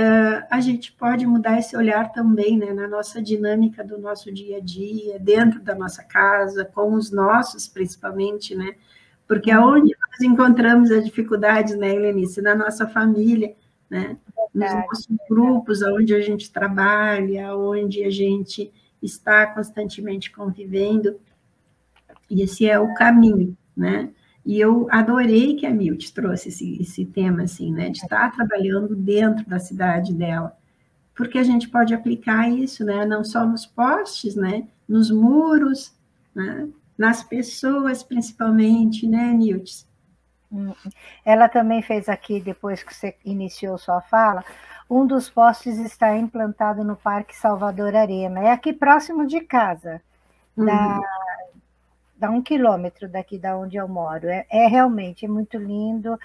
S3: a gente pode mudar esse olhar também, né? Na nossa dinâmica do nosso dia a dia, dentro da nossa casa, com os nossos, principalmente, né? Porque aonde nós encontramos as dificuldades, né, Helenice? Na nossa família, né? Nos nossos grupos, onde a gente trabalha, onde a gente está constantemente convivendo, e esse é o caminho, né? E eu adorei que a Milt trouxe esse tema, assim, né? De estar trabalhando dentro da cidade dela, porque a gente pode aplicar isso, né? Não só nos postes, né? Nos muros, né? Nas pessoas, principalmente, né, Milt?
S2: Ela também fez aqui, depois que você iniciou sua fala, um dos postes está implantado no Parque Salvador Arena, é aqui próximo de casa, da está 1 quilômetro daqui da onde eu moro. Realmente, é muito lindo,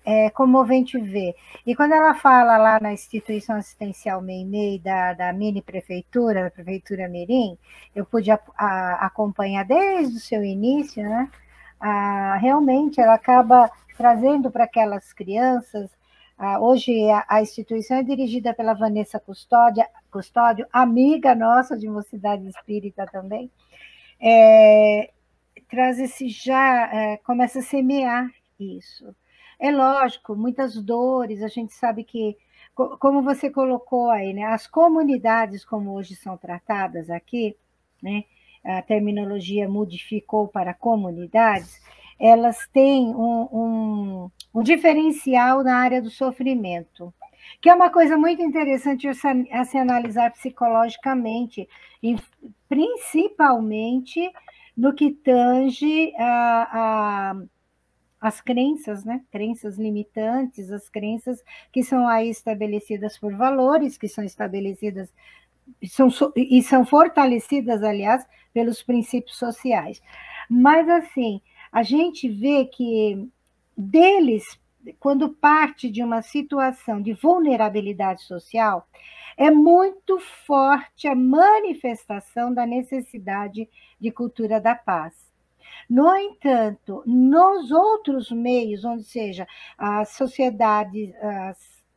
S2: é comovente ver. E quando ela fala lá na instituição assistencial Meimei, da mini prefeitura, da prefeitura Mirim, eu pude acompanhar desde o seu início, né? Realmente ela acaba trazendo para aquelas crianças. Hoje a instituição é dirigida pela Vanessa Custódio, amiga nossa de Mocidade Espírita também, traz começa a semear isso. É lógico, muitas dores, a gente sabe que, como você colocou aí, né, as comunidades como hoje são tratadas aqui, né, a terminologia modificou para comunidades, elas têm um diferencial na área do sofrimento, que é uma coisa muito interessante a se analisar psicologicamente, principalmente no que tange as crenças, né? Crenças limitantes, as crenças que são aí estabelecidas por valores, que são estabelecidas e são fortalecidas, aliás, pelos princípios sociais. Mas, assim, a gente vê que deles, quando parte de uma situação de vulnerabilidade social, é muito forte a manifestação da necessidade de cultura da paz. No entanto, nos outros meios, onde seja as sociedades,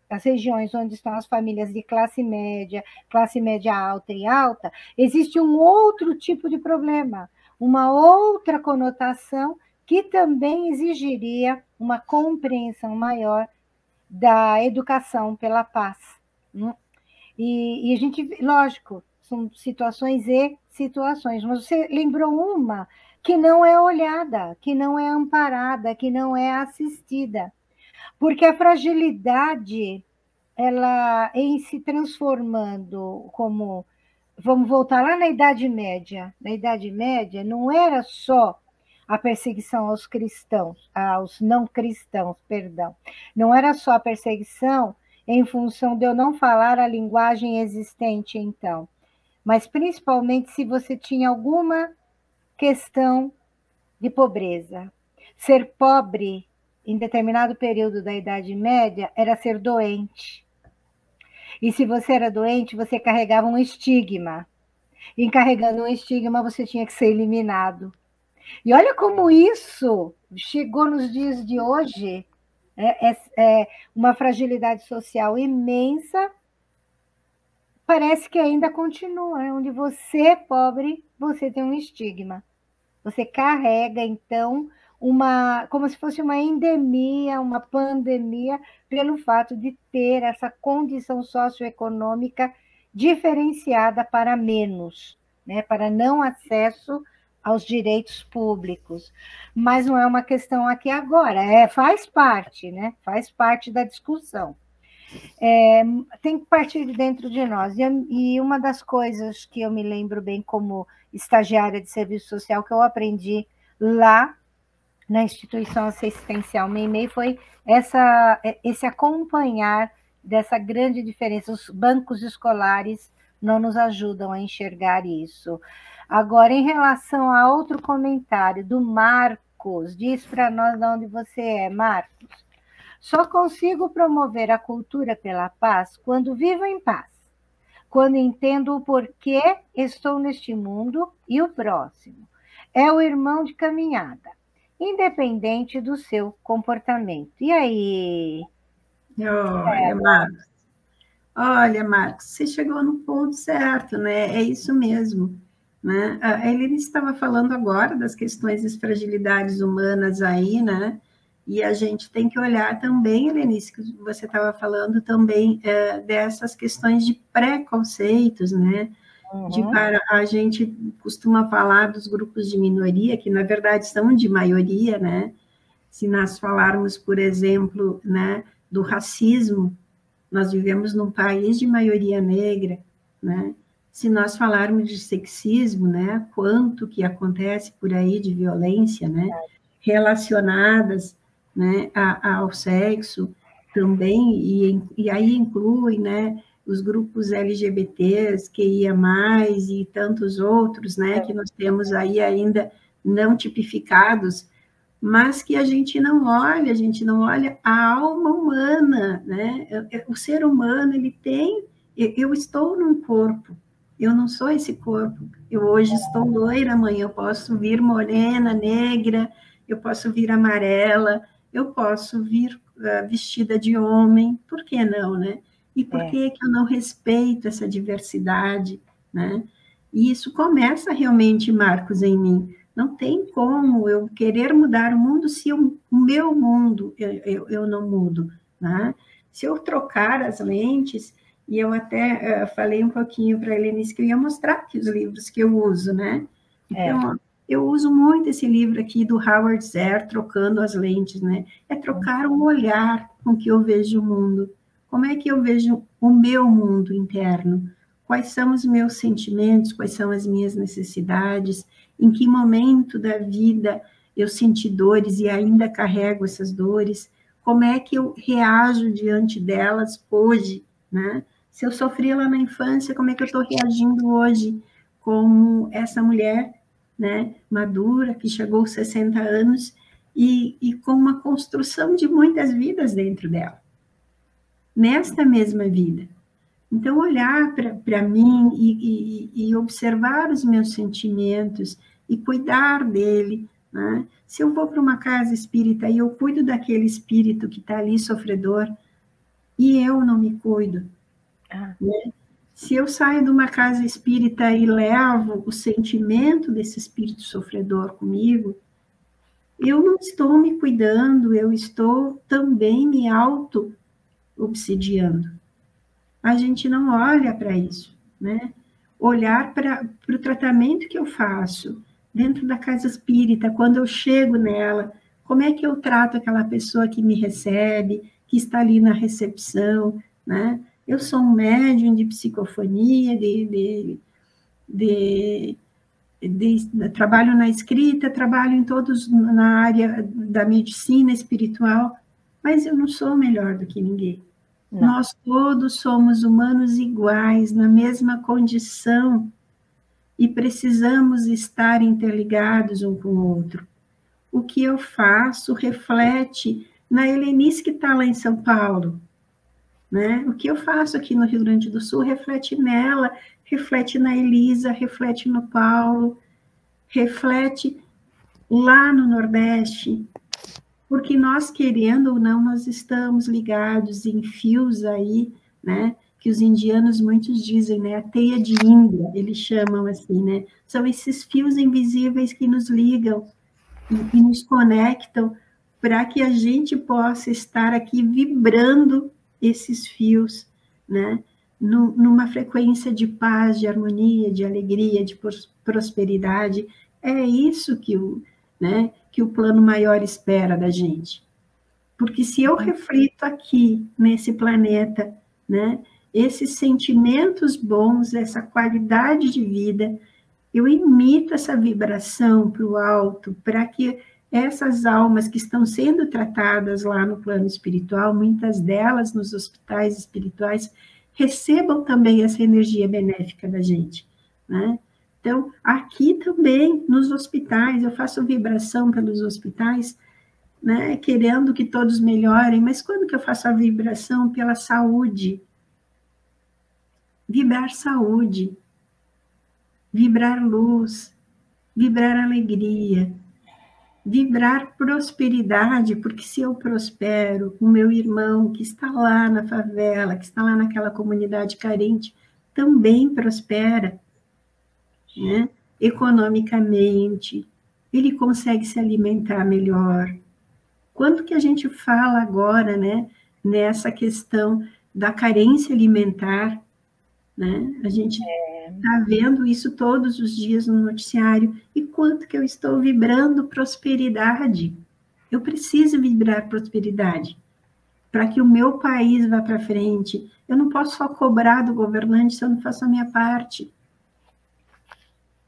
S2: as regiões onde estão as famílias de classe média alta e alta, existe um outro tipo de problema, uma outra conotação que também exigiria uma compreensão maior da educação pela paz. E a gente, lógico, são situações e situações, mas você lembrou uma que não é olhada, que não é amparada, que não é assistida, porque a fragilidade, ela em se transformando como... Vamos voltar lá na Idade Média. Na Idade Média, não era só a perseguição aos cristãos, aos não cristãos, perdão. Não era só a perseguição em função de eu não falar a linguagem existente, então, mas principalmente se você tinha alguma questão de pobreza. Ser pobre em determinado período da Idade Média era ser doente. E se você era doente, você carregava um estigma. E carregando um estigma, você tinha que ser eliminado. E olha como isso chegou nos dias de hoje. É uma fragilidade social imensa. Parece que ainda continua, onde você é pobre, você tem um estigma. Você carrega, então, como se fosse uma endemia, uma pandemia, pelo fato de ter essa condição socioeconômica diferenciada para menos, né, para não acesso aos direitos públicos. Mas não é uma questão aqui agora, faz parte, né? Faz parte da discussão. Tem que partir de dentro de nós. E uma das coisas que eu me lembro bem como estagiária de serviço social que eu aprendi lá na instituição assistencial Meimei foi esse acompanhar dessa grande diferença. Os bancos escolares não nos ajudam a enxergar isso. Agora, em relação a outro comentário do Marcos, diz para nós de onde você é, Marcos. Só consigo promover a cultura pela paz quando vivo em paz, quando entendo o porquê estou neste mundo e o próximo. É o irmão de caminhada, independente do seu comportamento. E aí?
S3: Olha, Marcos, você chegou no ponto certo, né? É isso mesmo. Né? A Helene estava falando agora das questões das fragilidades humanas aí, né? E a gente tem que olhar também, Helenice, que você estava falando também dessas questões de preconceitos, né? A gente costuma falar dos grupos de minoria, que na verdade são de maioria, né? Se nós falarmos, por exemplo, né, do racismo, nós vivemos num país de maioria negra, né? Se nós falarmos de sexismo, né, quanto que acontece por aí de violência, né, relacionadas, né, ao sexo também, e aí inclui, né, os grupos LGBTs, QIA+, e tantos outros, né, que nós temos aí ainda não tipificados, mas que a gente não olha a alma humana, né? O ser humano, ele tem... Eu estou num corpo, eu não sou esse corpo. Eu hoje estou loira, amanhã eu posso vir morena, negra, eu posso vir amarela, eu posso vir vestida de homem, por que não, né? E por que eu não respeito essa diversidade, né? E isso começa realmente, Marcos, em mim. Não tem como eu querer mudar o mundo se o meu mundo eu não mudo, né? Se eu trocar as lentes, e eu até falei um pouquinho para a Helenice que eu ia mostrar aqui os livros que eu uso, né? Então, eu uso muito esse livro aqui do Howard Zehr, Trocando as Lentes, né? É trocar o olhar com que eu vejo o mundo. Como é que eu vejo o meu mundo interno? Quais são os meus sentimentos? Quais são as minhas necessidades? Em que momento da vida eu senti dores e ainda carrego essas dores? Como é que eu reajo diante delas hoje, né? Se eu sofri lá na infância, como é que eu estou reagindo hoje como essa mulher, né, madura, que chegou aos 60 anos e com uma construção de muitas vidas dentro dela, nesta mesma vida. Então, olhar para mim e observar os meus sentimentos e cuidar dele, né? Se eu vou para uma casa espírita e eu cuido daquele espírito que está ali sofredor e eu não me cuido, né? Se eu saio de uma casa espírita e levo o sentimento desse espírito sofredor comigo, eu não estou me cuidando, eu estou também me auto-obsidiando. A gente não olha para isso, né? Olhar para o tratamento que eu faço dentro da casa espírita, quando eu chego nela, como é que eu trato aquela pessoa que me recebe, que está ali na recepção, né? Eu sou um médium de psicofonia, trabalho na escrita, trabalho em todos na área da medicina espiritual, mas eu não sou melhor do que ninguém. Não. Nós todos somos humanos iguais, na mesma condição, e precisamos estar interligados um com o outro. O que eu faço reflete na Helenice que está lá em São Paulo, né? O que eu faço aqui no Rio Grande do Sul reflete nela, reflete na Elisa, reflete no Paulo, reflete lá no Nordeste, porque nós, querendo ou não, nós estamos ligados em fios aí, né? Que os indianos muitos dizem, né? A teia de Índia, eles chamam assim, né? São esses fios invisíveis que nos ligam e nos conectam para que a gente possa estar aqui vibrando esses fios, né? Numa frequência de paz, de harmonia, de alegria, de prosperidade. É isso que o plano maior espera da gente. Porque se eu reflito aqui, nesse planeta, né, esses sentimentos bons, essa qualidade de vida, eu emito essa vibração para o alto, para que essas almas que estão sendo tratadas lá no plano espiritual, muitas delas nos hospitais espirituais, recebam também essa energia benéfica da gente, né? Então, aqui também, nos hospitais, eu faço vibração pelos hospitais, né, querendo que todos melhorem, mas quando que eu faço a vibração pela saúde? Vibrar saúde, vibrar luz, vibrar alegria, vibrar prosperidade, porque se eu prospero, o meu irmão que está lá na favela, que está lá naquela comunidade carente, também prospera, né? Economicamente, ele consegue se alimentar melhor. Quanto que a gente fala agora, né, nessa questão da carência alimentar, né? A gente está vendo isso todos os dias no noticiário. E quanto que eu estou vibrando prosperidade? Eu preciso vibrar prosperidade para que o meu país vá para frente. Eu não posso só cobrar do governante se eu não faço a minha parte.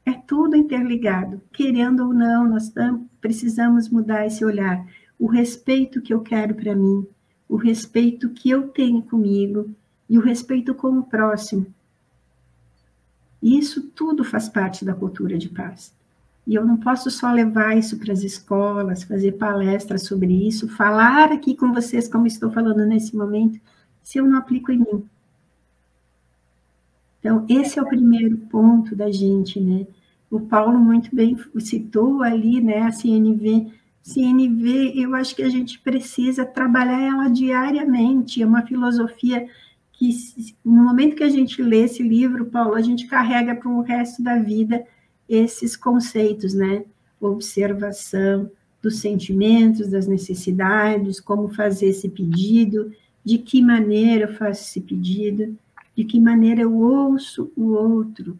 S3: É tudo interligado. Querendo ou não, nós precisamos mudar esse olhar. O respeito que eu quero para mim, o respeito que eu tenho comigo e o respeito com o próximo. Isso tudo faz parte da cultura de paz. E eu não posso só levar isso para as escolas, fazer palestras sobre isso, falar aqui com vocês como estou falando nesse momento, se eu não aplico em mim. Então, esse é o primeiro ponto da gente, né? O Paulo muito bem citou ali, né, a CNV. CNV, eu acho que a gente precisa trabalhar ela diariamente, é uma filosofia que, no momento que a gente lê esse livro, Paulo, a gente carrega para o resto da vida esses conceitos, né? Observação dos sentimentos, das necessidades, como fazer esse pedido, de que maneira eu faço esse pedido, de que maneira eu ouço o outro.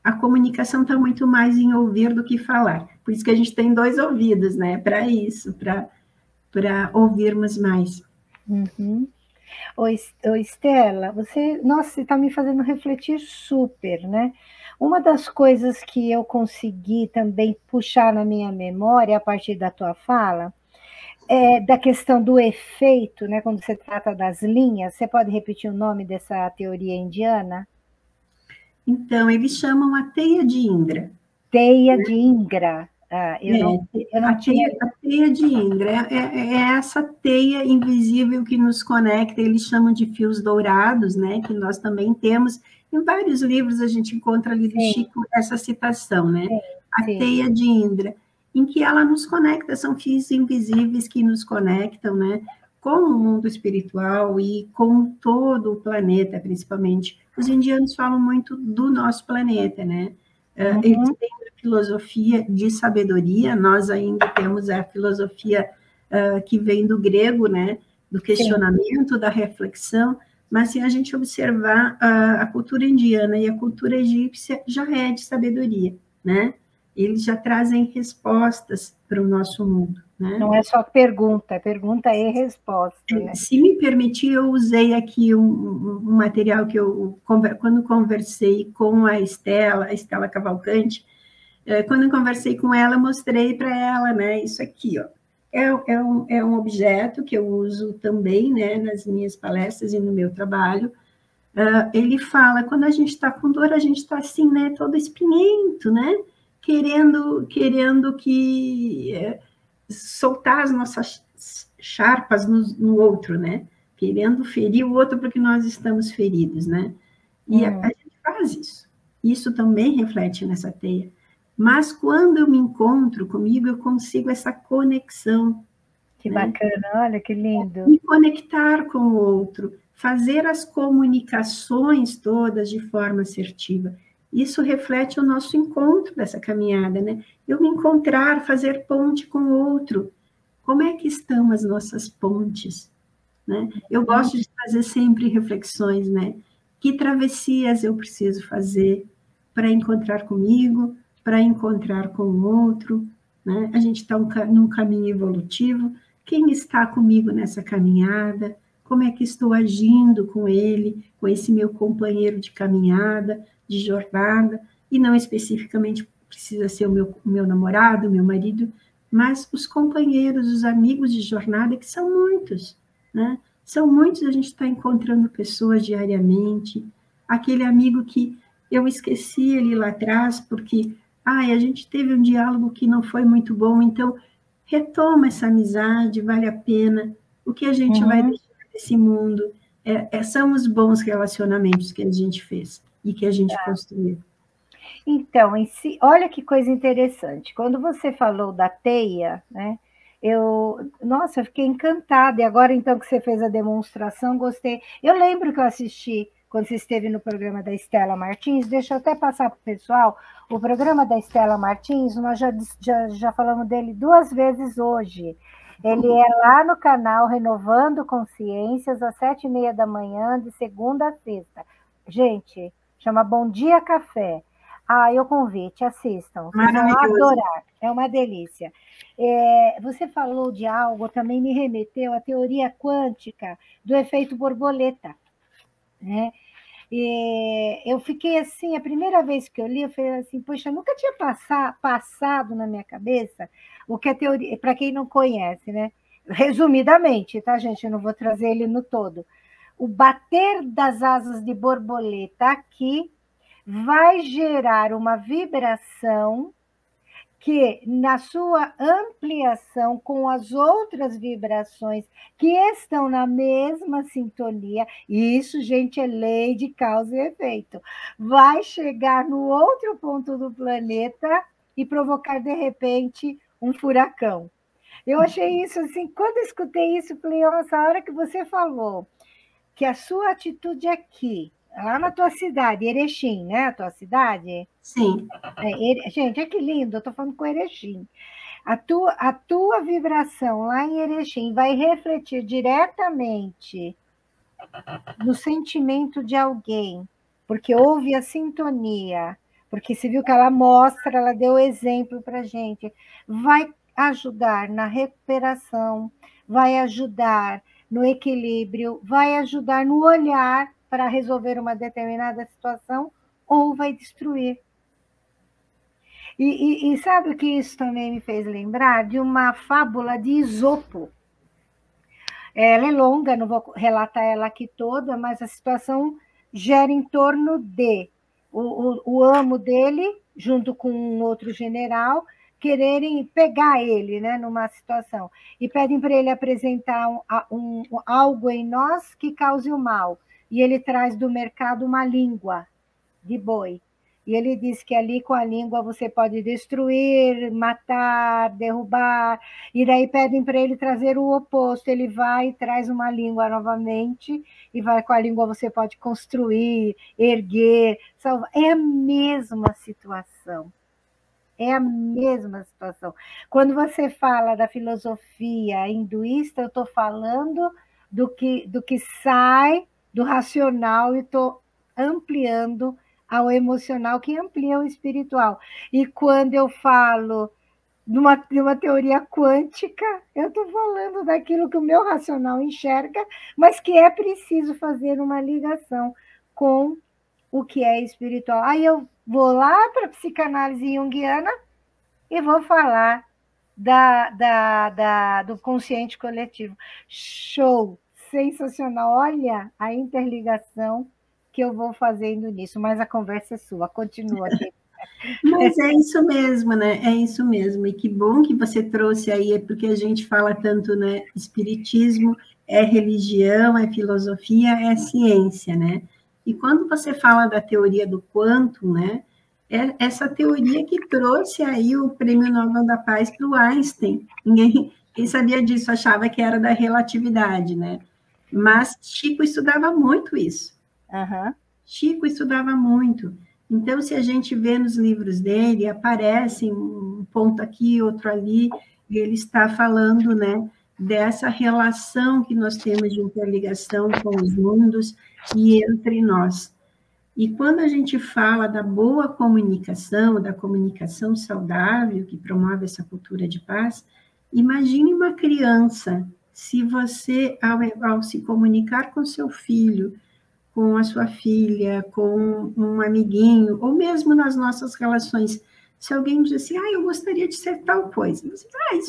S3: A comunicação está muito mais em ouvir do que falar. Por isso que a gente tem 2 ouvidos, né? Para isso, para ouvirmos mais.
S2: Uhum. Ô, Estela, nossa, você está me fazendo refletir super, né? Uma das coisas que eu consegui também puxar na minha memória a partir da tua fala é da questão do efeito, né? Quando você trata das linhas, você pode repetir o nome dessa teoria indiana?
S3: Então, eles chamam a teia de Indra.
S2: Teia de Indra. Ah, eu não tinha.
S3: A teia de Indra é essa teia invisível que nos conecta, eles chamam de fios dourados, né? Que nós também temos. Em vários livros a gente encontra ali do Chico essa citação, né? A teia de Indra, em que ela nos conecta, são fios invisíveis que nos conectam, né? Com o mundo espiritual e com todo o planeta, principalmente. Os indianos falam muito do nosso planeta, né? Eles têm a filosofia de sabedoria, nós ainda temos a filosofia que vem do grego, né? Do questionamento, da reflexão, mas se a gente observar a cultura indiana e a cultura egípcia, já é de sabedoria, né? Eles já trazem respostas para o nosso mundo, né?
S2: Não é só pergunta, é pergunta e resposta, né?
S3: Se me permitir, eu usei aqui um material que eu, quando conversei com a Estela Cavalcante, quando eu conversei com ela, eu mostrei para ela, né, isso aqui, ó. É um objeto que eu uso também, né, nas minhas palestras e no meu trabalho. Ele fala, quando a gente está com dor, a gente está assim, né, todo espinhento, né, querendo que soltar as nossas charpas no outro, né, querendo ferir o outro porque nós estamos feridos, né, e a gente faz isso. Isso também reflete nessa teia. Mas quando eu me encontro comigo, eu consigo essa conexão.
S2: Que bacana, olha que lindo.
S3: Me conectar com o outro, fazer as comunicações todas de forma assertiva. Isso reflete o nosso encontro dessa caminhada, né? Eu me encontrar, fazer ponte com o outro. Como é que estão as nossas pontes? Né? Eu gosto de fazer sempre reflexões, né? Que travessias eu preciso fazer para encontrar comigo, para encontrar com o outro, né? A gente está num caminho evolutivo. Quem está comigo nessa caminhada? Como é que estou agindo com ele, com esse meu companheiro de caminhada, de jornada? E não especificamente precisa ser o meu namorado, o meu marido, mas os companheiros, os amigos de jornada, que são muitos, né? São muitos, a gente está encontrando pessoas diariamente. Aquele amigo que eu esqueci ali lá atrás, porque a gente teve um diálogo que não foi muito bom, então retoma essa amizade, vale a pena. O que a gente vai deixar desse mundo são os bons relacionamentos que a gente fez e que a gente construiu.
S2: Então, olha que coisa interessante. Quando você falou da teia, né? Eu fiquei encantada. E agora, então, que você fez a demonstração, gostei. Eu lembro que eu assisti quando você esteve no programa da Estela Martins. Deixa eu até passar para o pessoal. O programa da Estela Martins, nós já falamos dele 2 vezes hoje. Ele é lá no canal Renovando Consciências, às 7h30 da manhã, de segunda a sexta. Gente, chama Bom Dia Café. E o convite, assistam, vocês vão adorar, é uma delícia. Você falou de algo, também me remeteu à teoria quântica do efeito borboleta, né? Eu fiquei assim, a primeira vez que eu li, eu falei assim, poxa, nunca tinha passado na minha cabeça o que a teoria, para quem não conhece, né? Resumidamente, tá, gente? Eu não vou trazer ele no todo. O bater das asas de borboleta aqui vai gerar uma vibração que na sua ampliação com as outras vibrações que estão na mesma sintonia, e isso, gente, é lei de causa e efeito, vai chegar no outro ponto do planeta e provocar, de repente, um furacão. Eu achei isso assim, quando eu escutei isso, falei, nossa, a hora que você falou que a sua atitude aqui, lá na tua cidade, Erechim, né? A tua cidade?
S3: Sim.
S2: Gente, é que lindo, eu estou falando com Erechim. A tua vibração lá em Erechim vai refletir diretamente no sentimento de alguém, porque houve a sintonia, porque você viu que ela mostra, ela deu exemplo para a gente, vai ajudar na recuperação, vai ajudar no equilíbrio, vai ajudar no olhar para resolver uma determinada situação ou vai destruir. E sabe o que isso também me fez lembrar? De uma fábula de Esopo. Ela é longa, não vou relatar ela aqui toda, mas a situação gera em torno de o amo dele, junto com um outro general, quererem pegar ele, né, numa situação. E pedem para ele apresentar algo em nós que cause o mal. E ele traz do mercado uma língua de boi. E ele diz que ali com a língua você pode destruir, matar, derrubar. E daí pedem para ele trazer o oposto. Ele vai e traz uma língua novamente. E vai com a língua você pode construir, erguer, salvar. É a mesma situação. É a mesma situação. Quando você fala da filosofia hinduísta, eu estou falando do que sai do racional e estou ampliando ao emocional, que amplia o espiritual. E quando eu falo de uma teoria quântica, eu estou falando daquilo que o meu racional enxerga, mas que é preciso fazer uma ligação com o que é espiritual. Aí eu vou lá para a psicanálise junguiana e vou falar do consciente coletivo. Show! Sensacional! Olha a interligação que eu vou fazendo nisso, mas a conversa é sua, continua aqui.
S3: Mas é isso mesmo, né? É isso mesmo. E que bom que você trouxe aí, é porque a gente fala tanto, né? Espiritismo é religião, é filosofia, é ciência, né? E quando você fala da teoria do quantum, né? É essa teoria que trouxe aí o Prêmio Nobel da Paz para o Einstein. Ninguém sabia disso, achava que era da relatividade, né? Mas Chico estudava muito isso.
S2: Uhum.
S3: Chico estudava muito. Então, se a gente vê nos livros dele, aparece um ponto aqui, outro ali, e ele está falando, né, dessa relação que nós temos de interligação com os mundos e entre nós. E quando a gente fala da boa comunicação, da comunicação saudável, que promove essa cultura de paz, imagine uma criança, se você, ao se comunicar com seu filho, com a sua filha, com um amiguinho, ou mesmo nas nossas relações, se alguém diz assim, eu gostaria de ser tal coisa, você diz,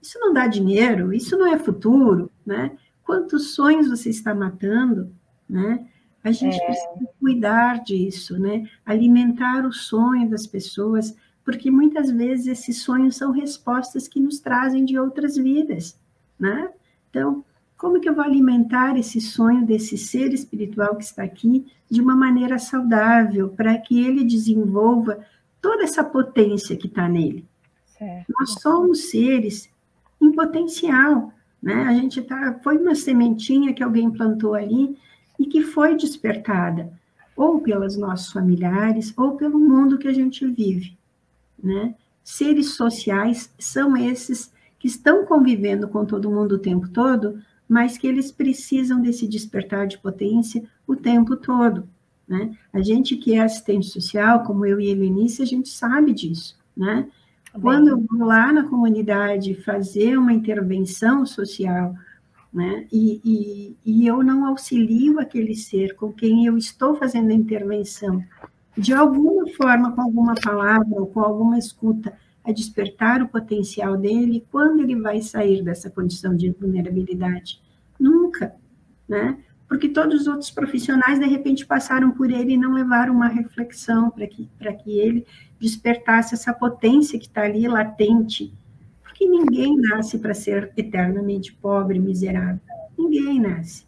S3: isso não dá dinheiro, isso não é futuro, né? Quantos sonhos você está matando, né? A gente precisa cuidar disso, né? Alimentar o sonho das pessoas, porque muitas vezes esses sonhos são respostas que nos trazem de outras vidas, né? Então, como que eu vou alimentar esse sonho desse ser espiritual que está aqui de uma maneira saudável, para que ele desenvolva toda essa potência que está nele? Certo. Nós somos seres em potencial, né? A gente foi uma sementinha que alguém plantou ali e que foi despertada, ou pelos nossos familiares, ou pelo mundo que a gente vive, né? Seres sociais são esses que estão convivendo com todo mundo o tempo todo, mas que eles precisam desse despertar de potência o tempo todo, né? A gente que é assistente social, como eu e a Helenice, a gente sabe disso, né? Quando eu vou lá na comunidade fazer uma intervenção social, né? E eu não auxilio aquele ser com quem eu estou fazendo a intervenção, de alguma forma, com alguma palavra ou com alguma escuta, a despertar o potencial dele, quando ele vai sair dessa condição de vulnerabilidade? Nunca, né? porque todos os outros profissionais, de repente, passaram por ele e não levaram uma reflexão para que ele despertasse essa potência que está ali latente. Porque ninguém nasce para ser eternamente pobre, miserável. Ninguém nasce.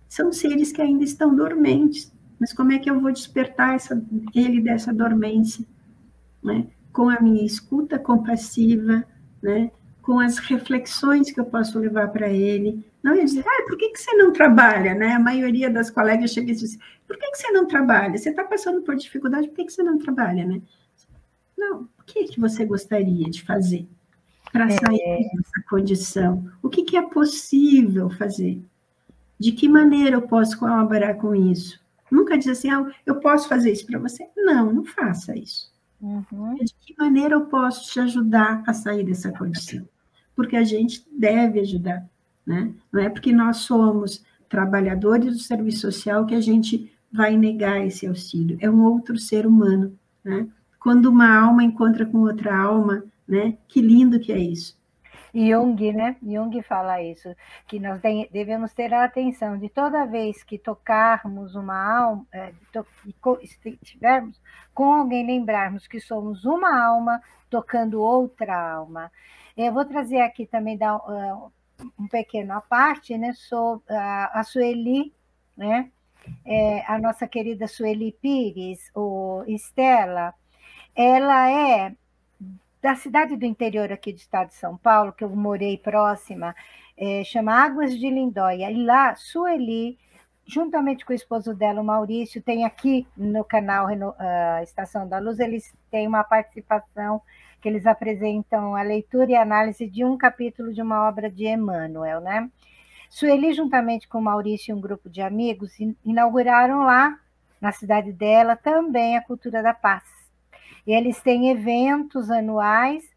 S3: São seres que ainda estão dormentes. Mas como é que eu vou despertar ele dessa dormência? Né? Com a minha escuta compassiva, né? Com as reflexões que eu posso levar para ele. Não é dizer, por que você não trabalha? Né? A maioria das colegas chega e diz, por que você não trabalha? Você está passando por dificuldade, por que você não trabalha? Né? Não, o que você gostaria de fazer para sair dessa condição? O que é possível fazer? De que maneira eu posso colaborar com isso? Nunca diz assim, eu posso fazer isso para você. Não, não faça isso.
S2: Uhum.
S3: De que maneira eu posso te ajudar a sair dessa condição? Porque a gente deve ajudar, né? Não é porque nós somos trabalhadores do serviço social que a gente vai negar esse auxílio. É um outro ser humano, né? Quando uma alma encontra com outra alma, né? Que lindo que é isso.
S2: Jung, né? Jung fala isso, que nós devemos ter a atenção de toda vez que tocarmos uma alma, estivermos com alguém, lembrarmos que somos uma alma tocando outra alma. Eu vou trazer aqui também um pequeno à parte, né? Sobre a Sueli, né? A nossa querida Sueli Pires, ou Estela, ela é da cidade do interior aqui do estado de São Paulo, que eu morei próxima, chama Águas de Lindóia. E lá, Sueli, juntamente com o esposo dela, o Maurício, tem aqui no canal Estação da Luz, eles têm uma participação que eles apresentam a leitura e análise de um capítulo de uma obra de Emmanuel, né? Sueli, juntamente com o Maurício e um grupo de amigos, inauguraram lá, na cidade dela, também a Cultura da Paz. E eles têm eventos anuais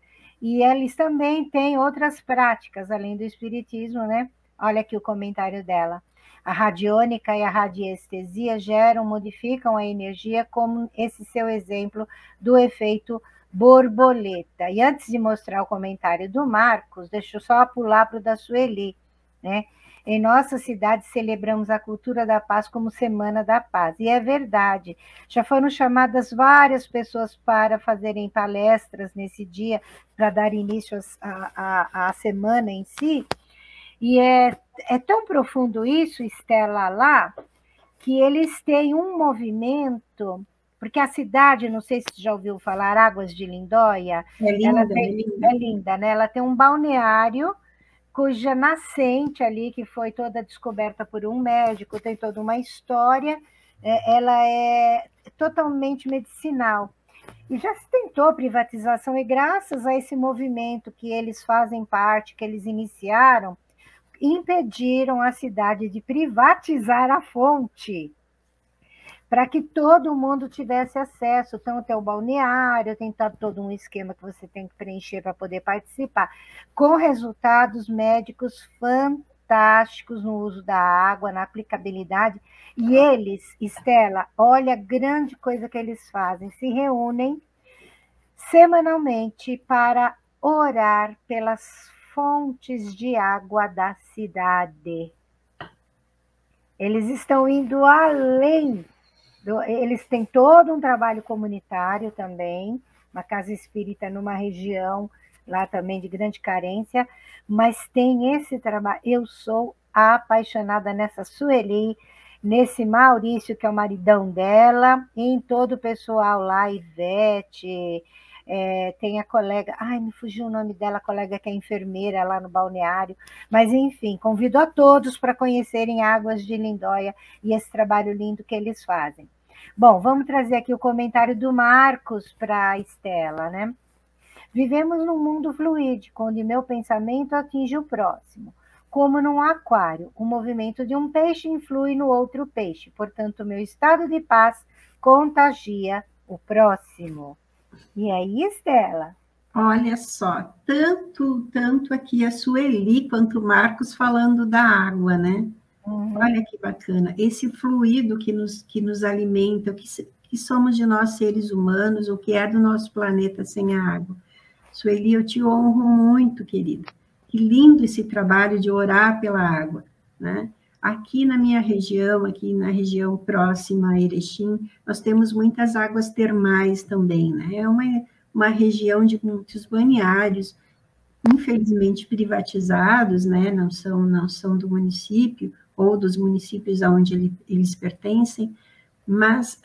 S2: e eles também têm outras práticas, além do espiritismo, né? Olha aqui o comentário dela. A radiônica e a radiestesia modificam a energia, como esse seu exemplo do efeito borboleta. E antes de mostrar o comentário do Marcos, deixa eu só pular para o da Sueli, né? Em nossa cidade, celebramos a Cultura da Paz como Semana da Paz. E é verdade, já foram chamadas várias pessoas para fazerem palestras nesse dia, para dar início à semana em si. E é tão profundo isso, Estela, lá, que eles têm um movimento, porque a cidade, não sei se você já ouviu falar, Águas de Lindóia,
S3: é
S2: linda, né? Ela tem um balneário cuja nascente ali, que foi toda descoberta por um médico, tem toda uma história, ela é totalmente medicinal. E já se tentou privatização, e graças a esse movimento que eles fazem parte, que eles iniciaram, impediram a cidade de privatizar a fonte, para que todo mundo tivesse acesso, então tem o balneário, tem todo um esquema que você tem que preencher para poder participar, com resultados médicos fantásticos no uso da água, na aplicabilidade, e eles, Estela, olha a grande coisa que eles fazem, se reúnem semanalmente para orar pelas fontes de água da cidade. Eles estão indo além. Eles têm todo um trabalho comunitário também, uma casa espírita numa região lá também de grande carência, mas tem esse trabalho. Eu sou apaixonada nessa Sueli, nesse Maurício, que é o maridão dela, e em todo o pessoal lá, Ivete, tem a colega, me fugiu o nome dela, a colega que é enfermeira lá no balneário, mas enfim, convido a todos para conhecerem Águas de Lindóia e esse trabalho lindo que eles fazem. Bom, vamos trazer aqui o comentário do Marcos para a Estela, né? Vivemos num mundo fluídico, onde meu pensamento atinge o próximo. Como num aquário, o movimento de um peixe influi no outro peixe, portanto, meu estado de paz contagia o próximo. E aí, Estela?
S3: Olha só, tanto aqui a Sueli quanto o Marcos falando da água, né? Olha que bacana, esse fluido que nos alimenta, o que somos de nós seres humanos, o que é do nosso planeta sem a água. Sueli, eu te honro muito, querida. Que lindo esse trabalho de orar pela água, né? Aqui na minha região, aqui na região próxima a Erechim, nós temos muitas águas termais também, né? É uma região de muitos balneários, infelizmente privatizados, né? Não são do município ou dos municípios aonde eles pertencem, mas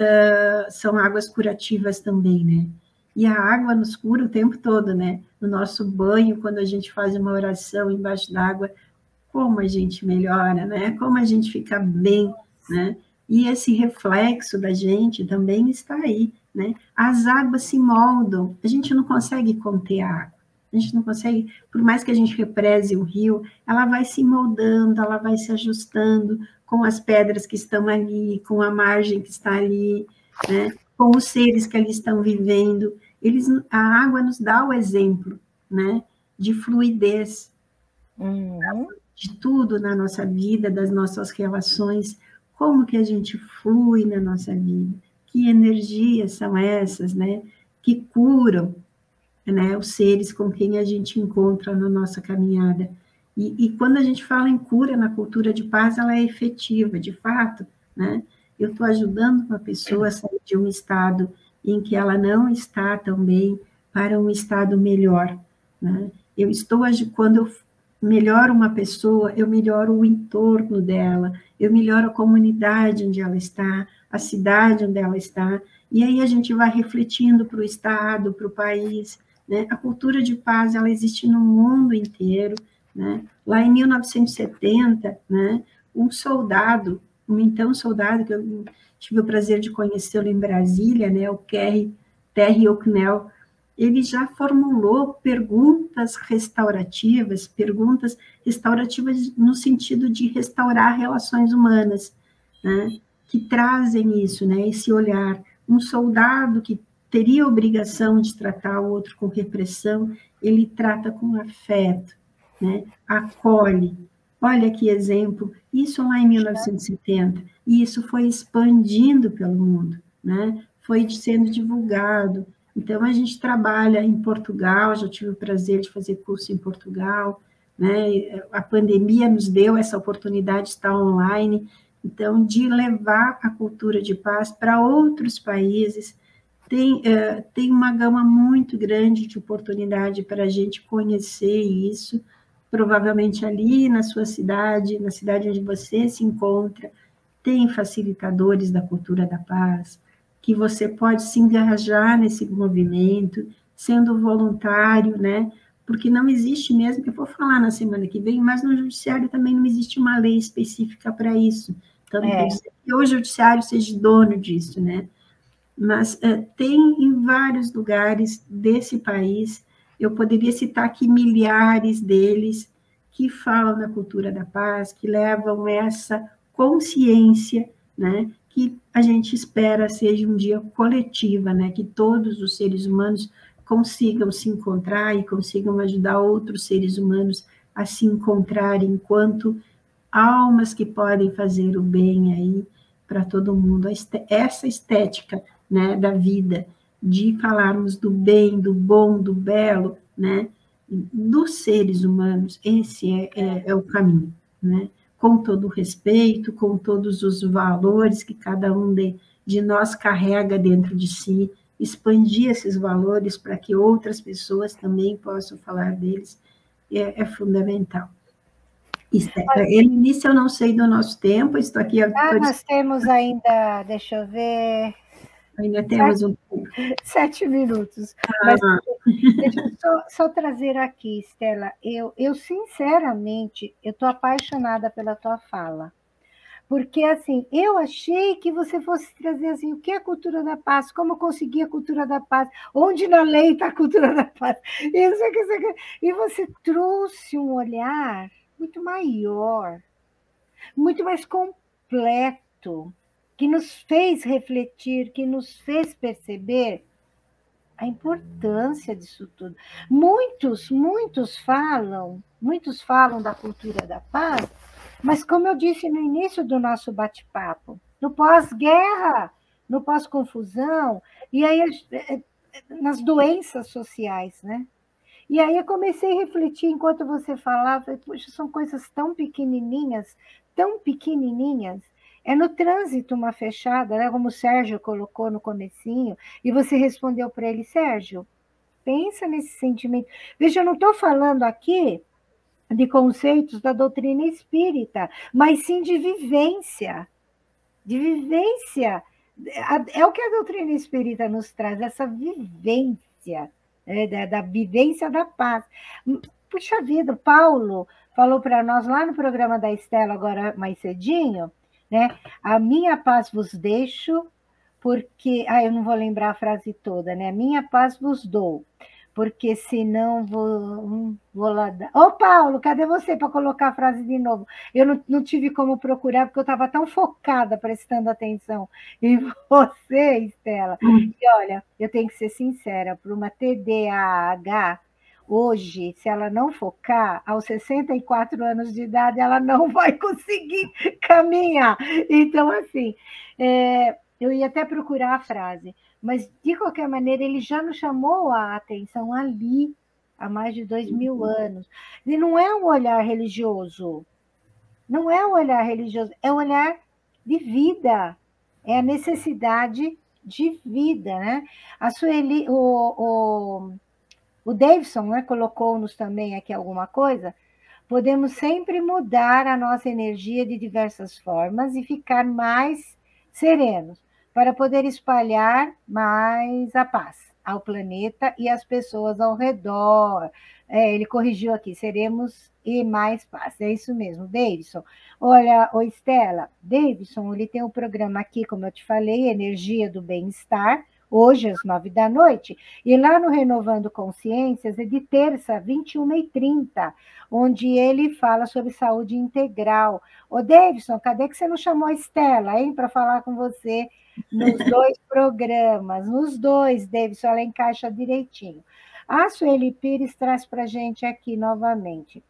S3: são águas curativas também, né? E a água nos cura o tempo todo, né? No nosso banho, quando a gente faz uma oração embaixo d'água, como a gente melhora, né? Como a gente fica bem, né? E esse reflexo da gente também está aí, né? As águas se moldam, a gente não consegue conter a água, a gente não consegue, por mais que a gente represe o rio, ela vai se moldando, ela vai se ajustando com as pedras que estão ali, com a margem que está ali, né? Com os seres que ali estão vivendo. A água nos dá o exemplo, né? De fluidez, de tudo na nossa vida, das nossas relações, como que a gente flui na nossa vida, que energias são essas, né? Que curam, né, os seres com quem a gente encontra na nossa caminhada. E quando a gente fala em cura na cultura de paz, ela é efetiva, de fato, né? Eu estou ajudando uma pessoa a sair de um estado em que ela não está tão bem para um estado melhor, né? Quando eu melhoro uma pessoa, eu melhoro o entorno dela, eu melhoro a comunidade onde ela está, a cidade onde ela está, e aí a gente vai refletindo para o estado, para o país, né? A cultura de paz, ela existe no mundo inteiro, né? Lá em 1970, né, um então soldado, que eu tive o prazer de conhecê-lo em Brasília, né, o Terry O'Connell, ele já formulou perguntas restaurativas no sentido de restaurar relações humanas, né, que trazem isso, né, esse olhar. Um soldado que teria a obrigação de tratar o outro com repressão, ele trata com afeto, né? Acolhe. Olha que exemplo, isso lá em 1970, e isso foi expandindo pelo mundo, né? Foi sendo divulgado. Então, a gente trabalha em Portugal, já tive o prazer de fazer curso em Portugal, né? A pandemia nos deu essa oportunidade de estar online, então, de levar a cultura de paz para outros países. Tem uma gama muito grande de oportunidade para a gente conhecer isso, provavelmente ali na sua cidade, na cidade onde você se encontra, tem facilitadores da cultura da paz, que você pode se engajar nesse movimento, sendo voluntário, né? Porque não existe mesmo, que eu vou falar na semana que vem, mas no judiciário também não existe uma lei específica para isso. Então, que hoje o judiciário seja dono disso, né? Mas tem em vários lugares desse país, eu poderia citar aqui milhares deles, que falam da cultura da paz, que levam essa consciência, né, que a gente espera seja um dia coletiva, né, que todos os seres humanos consigam se encontrar e consigam ajudar outros seres humanos a se encontrarem enquanto almas que podem fazer o bem aí para todo mundo. Essa estética, né, da vida, de falarmos do bem, do bom, do belo, né, dos seres humanos, esse é o caminho, né? Com todo o respeito, com todos os valores que cada um de nós carrega dentro de si, expandir esses valores para que outras pessoas também possam falar deles, é fundamental. Início eu não sei do nosso tempo, estou aqui...
S2: Nós temos ainda, deixa eu ver...
S3: Ainda temos
S2: 7 minutos. Mas deixa eu só trazer aqui, Stella, eu sinceramente, eu estou apaixonada pela tua fala. Porque, assim, eu achei que você fosse trazer, assim, o que é a cultura da paz, como conseguir a cultura da paz, onde na lei está a cultura da paz. E você trouxe um olhar muito maior, muito mais completo, que nos fez refletir, que nos fez perceber a importância disso tudo. Muitos falam da cultura da paz, mas como eu disse no início do nosso bate-papo, no pós-guerra, no pós-confusão, e aí nas doenças sociais, né? E aí eu comecei a refletir enquanto você falava, puxa, são coisas tão pequenininhas, tão pequenininhas. É no trânsito uma fechada, né? Como o Sérgio colocou no comecinho, e você respondeu para ele, Sérgio, pensa nesse sentimento. Veja, eu não estou falando aqui de conceitos da doutrina espírita, mas sim de vivência. De vivência. É o que a doutrina espírita nos traz, essa vivência, da vivência da paz. Puxa vida, Paulo falou para nós lá no programa da Estela, agora mais cedinho, né? A minha paz vos deixo, porque... eu não vou lembrar a frase toda, né? A minha paz vos dou, porque senão vou lá dar... Ô, Paulo, cadê você para colocar a frase de novo? Eu não tive como procurar, porque eu estava tão focada, prestando atenção em você, Estela. E olha, eu tenho que ser sincera, para uma TDAH, hoje, se ela não focar, aos 64 anos de idade, ela não vai conseguir caminhar. Então, assim, eu ia até procurar a frase, mas, de qualquer maneira, ele já nos chamou a atenção ali, há mais de 2000 anos. E não é um olhar religioso, não é um olhar religioso, é um olhar de vida, é a necessidade de vida, né? A Sueli, o Davidson, né, colocou-nos também aqui alguma coisa. Podemos sempre mudar a nossa energia de diversas formas e ficar mais serenos, para poder espalhar mais a paz ao planeta e às pessoas ao redor. Ele corrigiu aqui, seremos e mais paz. É isso mesmo, Davidson. Olha, o Estela, Davidson, ele tem um programa aqui, como eu te falei, Energia do Bem-Estar, hoje às 9 da noite, e lá no Renovando Consciências é de terça, 21h30, onde ele fala sobre saúde integral. Ô, Davidson, cadê que você não chamou a Estela, hein, para falar com você nos 2 programas? Nos 2, Davidson, ela encaixa direitinho. A Sueli Pires traz para a gente aqui novamente.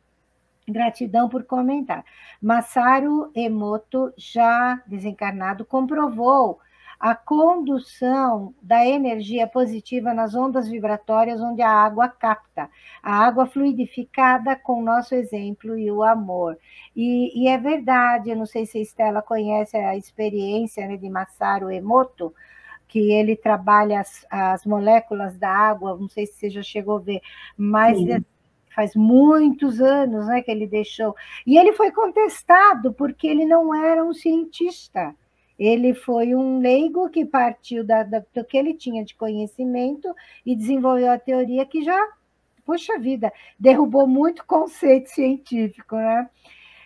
S2: Gratidão por comentar. Masaru Emoto, já desencarnado, comprovou a condução da energia positiva nas ondas vibratórias onde a água capta, a água fluidificada com o nosso exemplo e o amor. E é verdade, eu não sei se a Estela conhece a experiência, né, de Masaru Emoto, que ele trabalha as moléculas da água, não sei se você já chegou a ver, mas faz muitos anos, né, que ele deixou. E ele foi contestado porque ele não era um cientista. Ele foi um leigo que partiu do que ele tinha de conhecimento e desenvolveu a teoria que já, puxa vida, derrubou muito conceito científico, né?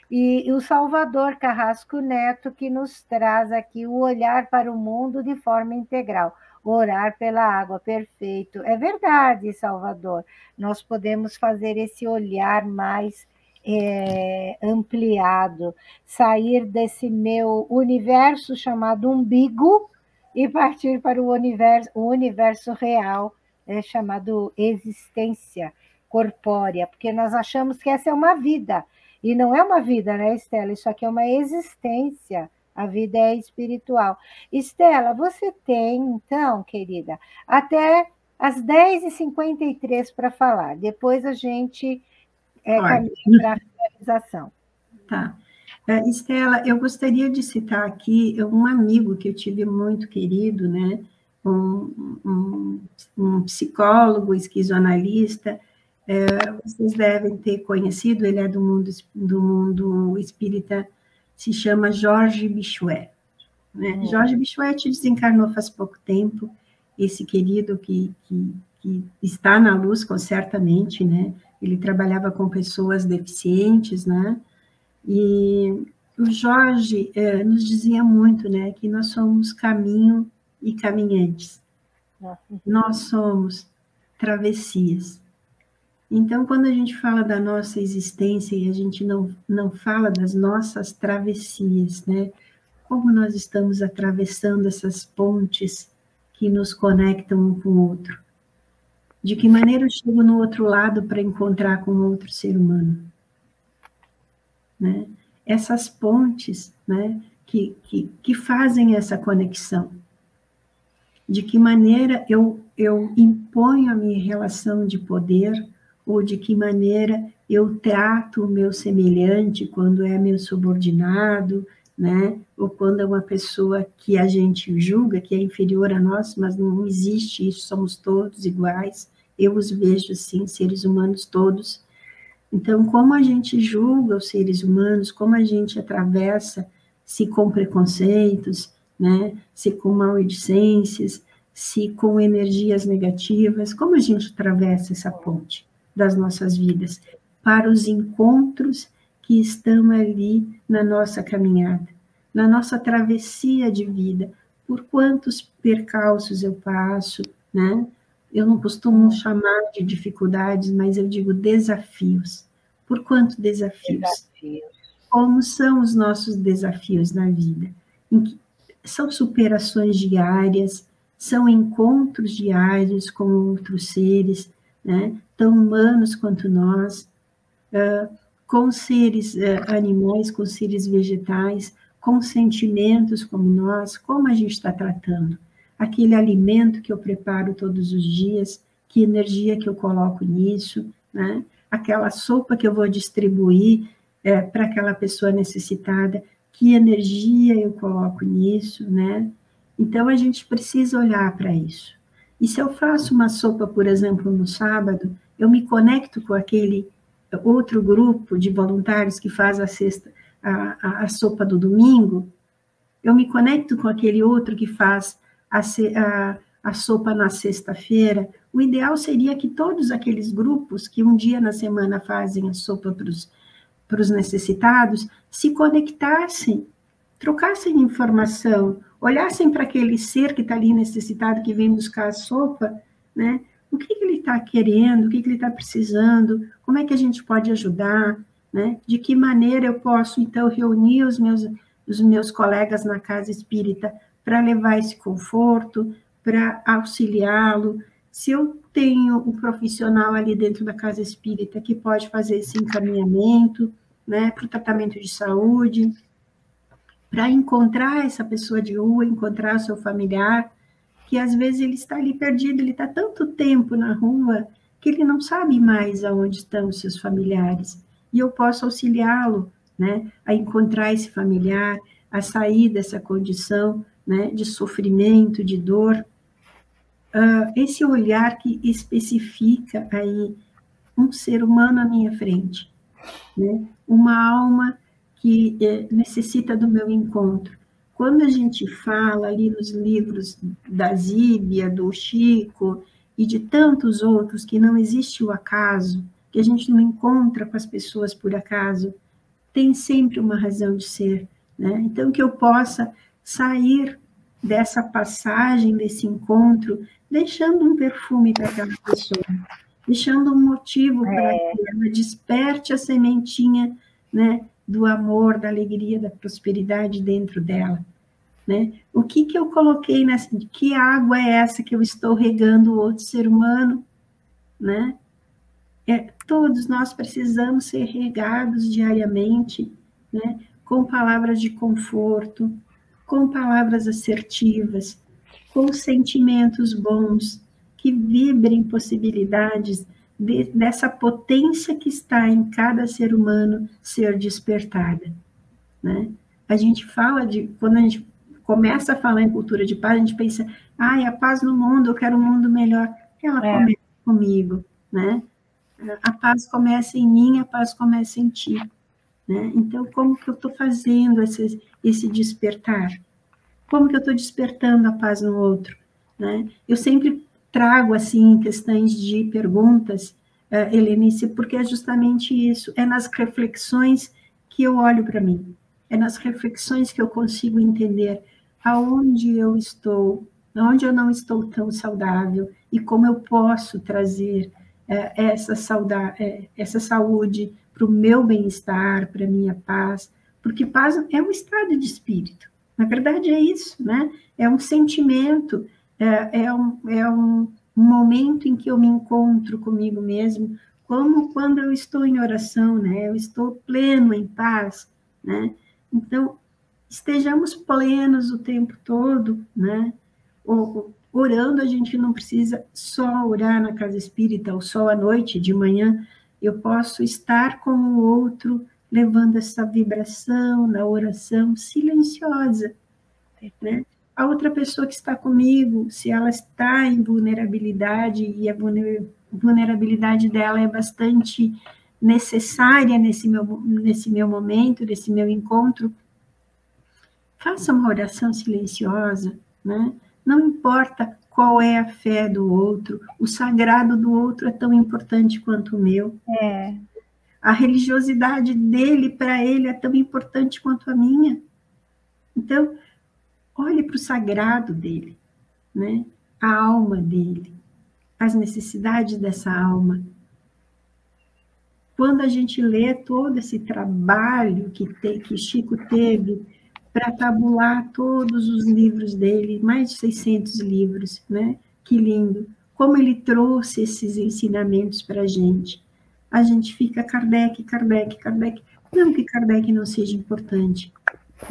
S2: E o Salvador Carrasco Neto, que nos traz aqui o olhar para o mundo de forma integral. Orar pela água, perfeito. É verdade, Salvador. Nós podemos fazer esse olhar mais ampliado, sair desse meu universo chamado umbigo e partir para o universo real, chamado existência corpórea, porque nós achamos que essa é uma vida, e não é uma vida, né, Estela? Isso aqui é uma existência. A vida é espiritual. Estela, você tem, então, querida, até às 10h53 para falar. Depois a gente caminha para a finalização.
S3: Tá. Estela, eu gostaria de citar aqui um amigo que eu tive muito querido, né? Um psicólogo, esquizoanalista. Vocês devem ter conhecido, ele é do mundo espírita, se chama Jorge Bichuet. Né? Jorge Bichuet desencarnou faz pouco tempo, esse querido que está na luz, certamente, né? Ele trabalhava com pessoas deficientes, né? E o Jorge nos dizia muito, né, que nós somos caminho e caminhantes. Nós somos travessias. Então, quando a gente fala da nossa existência e a gente não fala das nossas travessias, né? Como nós estamos atravessando essas pontes que nos conectam um com o outro? De que maneira eu chego no outro lado para encontrar com outro ser humano? Né? Essas pontes, né, que fazem essa conexão. De que maneira eu imponho a minha relação de poder, ou de que maneira eu trato o meu semelhante quando é meu subordinado, né? Ou quando é uma pessoa que a gente julga, que é inferior a nós, mas não existe isso, somos todos iguais. Eu os vejo assim, seres humanos todos. Então, como a gente julga os seres humanos, como a gente atravessa, se com preconceitos, né? Se com maledicências, se com energias negativas, como a gente atravessa essa ponte das nossas vidas para os encontros que estão ali na nossa caminhada, na nossa travessia de vida, por quantos percalços eu passo, né? Eu não costumo chamar de dificuldades, mas eu digo desafios. Por quantos desafios? Como são os nossos desafios na vida? São superações diárias, são encontros diários com outros seres, né? Tão humanos quanto nós, com seres animais, com seres vegetais, com sentimentos como nós, como a gente está tratando? Aquele alimento que eu preparo todos os dias, que energia que eu coloco nisso, né? Aquela sopa que eu vou distribuir para aquela pessoa necessitada, que energia eu coloco nisso, né? Então, a gente precisa olhar para isso. E se eu faço uma sopa, por exemplo, no sábado, eu me conecto com aquele outro grupo de voluntários que faz a sopa do domingo, eu me conecto com aquele outro que faz a sopa na sexta-feira. O ideal seria que todos aqueles grupos que um dia na semana fazem a sopa para os necessitados se conectassem, trocassem informação, olhassem para aquele ser que está ali necessitado, que vem buscar a sopa, né? O que ele está querendo, o que ele está precisando, como é que a gente pode ajudar, né? De que maneira eu posso, então, reunir os meus colegas na casa espírita para levar esse conforto, para auxiliá-lo. Se eu tenho um profissional ali dentro da casa espírita que pode fazer esse encaminhamento, né, para o tratamento de saúde, para encontrar essa pessoa de rua, encontrar o seu familiar, que às vezes ele está ali perdido, ele está tanto tempo na rua que ele não sabe mais aonde estão os seus familiares. E eu posso auxiliá-lo, né, a encontrar esse familiar, a sair dessa condição, né, de sofrimento, de dor. Esse olhar que especifica aí um ser humano à minha frente, né, uma alma que necessita do meu encontro. Quando a gente fala ali nos livros da Zíbia, do Chico e de tantos outros que não existe o acaso, que a gente não encontra com as pessoas por acaso, tem sempre uma razão de ser, né? Então, que eu possa sair dessa passagem, desse encontro, deixando um perfume para aquela pessoa, deixando um motivo para que ela desperte a sementinha, né, do amor, da alegria, da prosperidade dentro dela, né? O que eu coloquei nessa, que água é essa que eu estou regando o outro ser humano, né? Todos nós precisamos ser regados diariamente, né, com palavras de conforto, com palavras assertivas, com sentimentos bons, que vibrem possibilidades dessa potência que está em cada ser humano ser despertada, né? A gente fala quando a gente começa a falar em cultura de paz, a gente pensa, a paz no mundo, eu quero um mundo melhor. Ela começa comigo, né? A paz começa em mim, a paz começa em ti, né? Então, como que eu estou fazendo esse despertar? Como que eu estou despertando a paz no outro, né? Eu sempre trago, assim, questões de perguntas, Helenice, porque é justamente isso, é nas reflexões que eu olho para mim, é nas reflexões que eu consigo entender aonde eu estou, aonde eu não estou tão saudável e como eu posso trazer essa saúde para o meu bem-estar, para a minha paz, porque paz é um estado de espírito, na verdade é isso, né? É um sentimento, é um momento em que eu me encontro comigo mesmo, como quando eu estou em oração, né? Eu estou pleno em paz, né? Então, estejamos plenos o tempo todo, né? Orando, a gente não precisa só orar na casa espírita, ou só à noite, de manhã. eu posso estar com o outro, levando essa vibração na oração silenciosa, né? A outra pessoa que está comigo, se ela está em vulnerabilidade, e a vulnerabilidade dela é bastante necessária nesse meu momento, nesse meu encontro, faça uma oração silenciosa, né? Não importa qual é a fé do outro, o sagrado do outro é tão importante quanto o meu.
S2: É.
S3: A religiosidade dele, para ele, é tão importante quanto a minha. Então, olhe para o sagrado dele, né? A alma dele, as necessidades dessa alma. Quando a gente lê todo esse trabalho que Chico teve para tabular todos os livros dele, mais de 600 livros, né? Que lindo! Como ele trouxe esses ensinamentos para a gente fica Kardec, Kardec, Kardec. Não que Kardec não seja importante,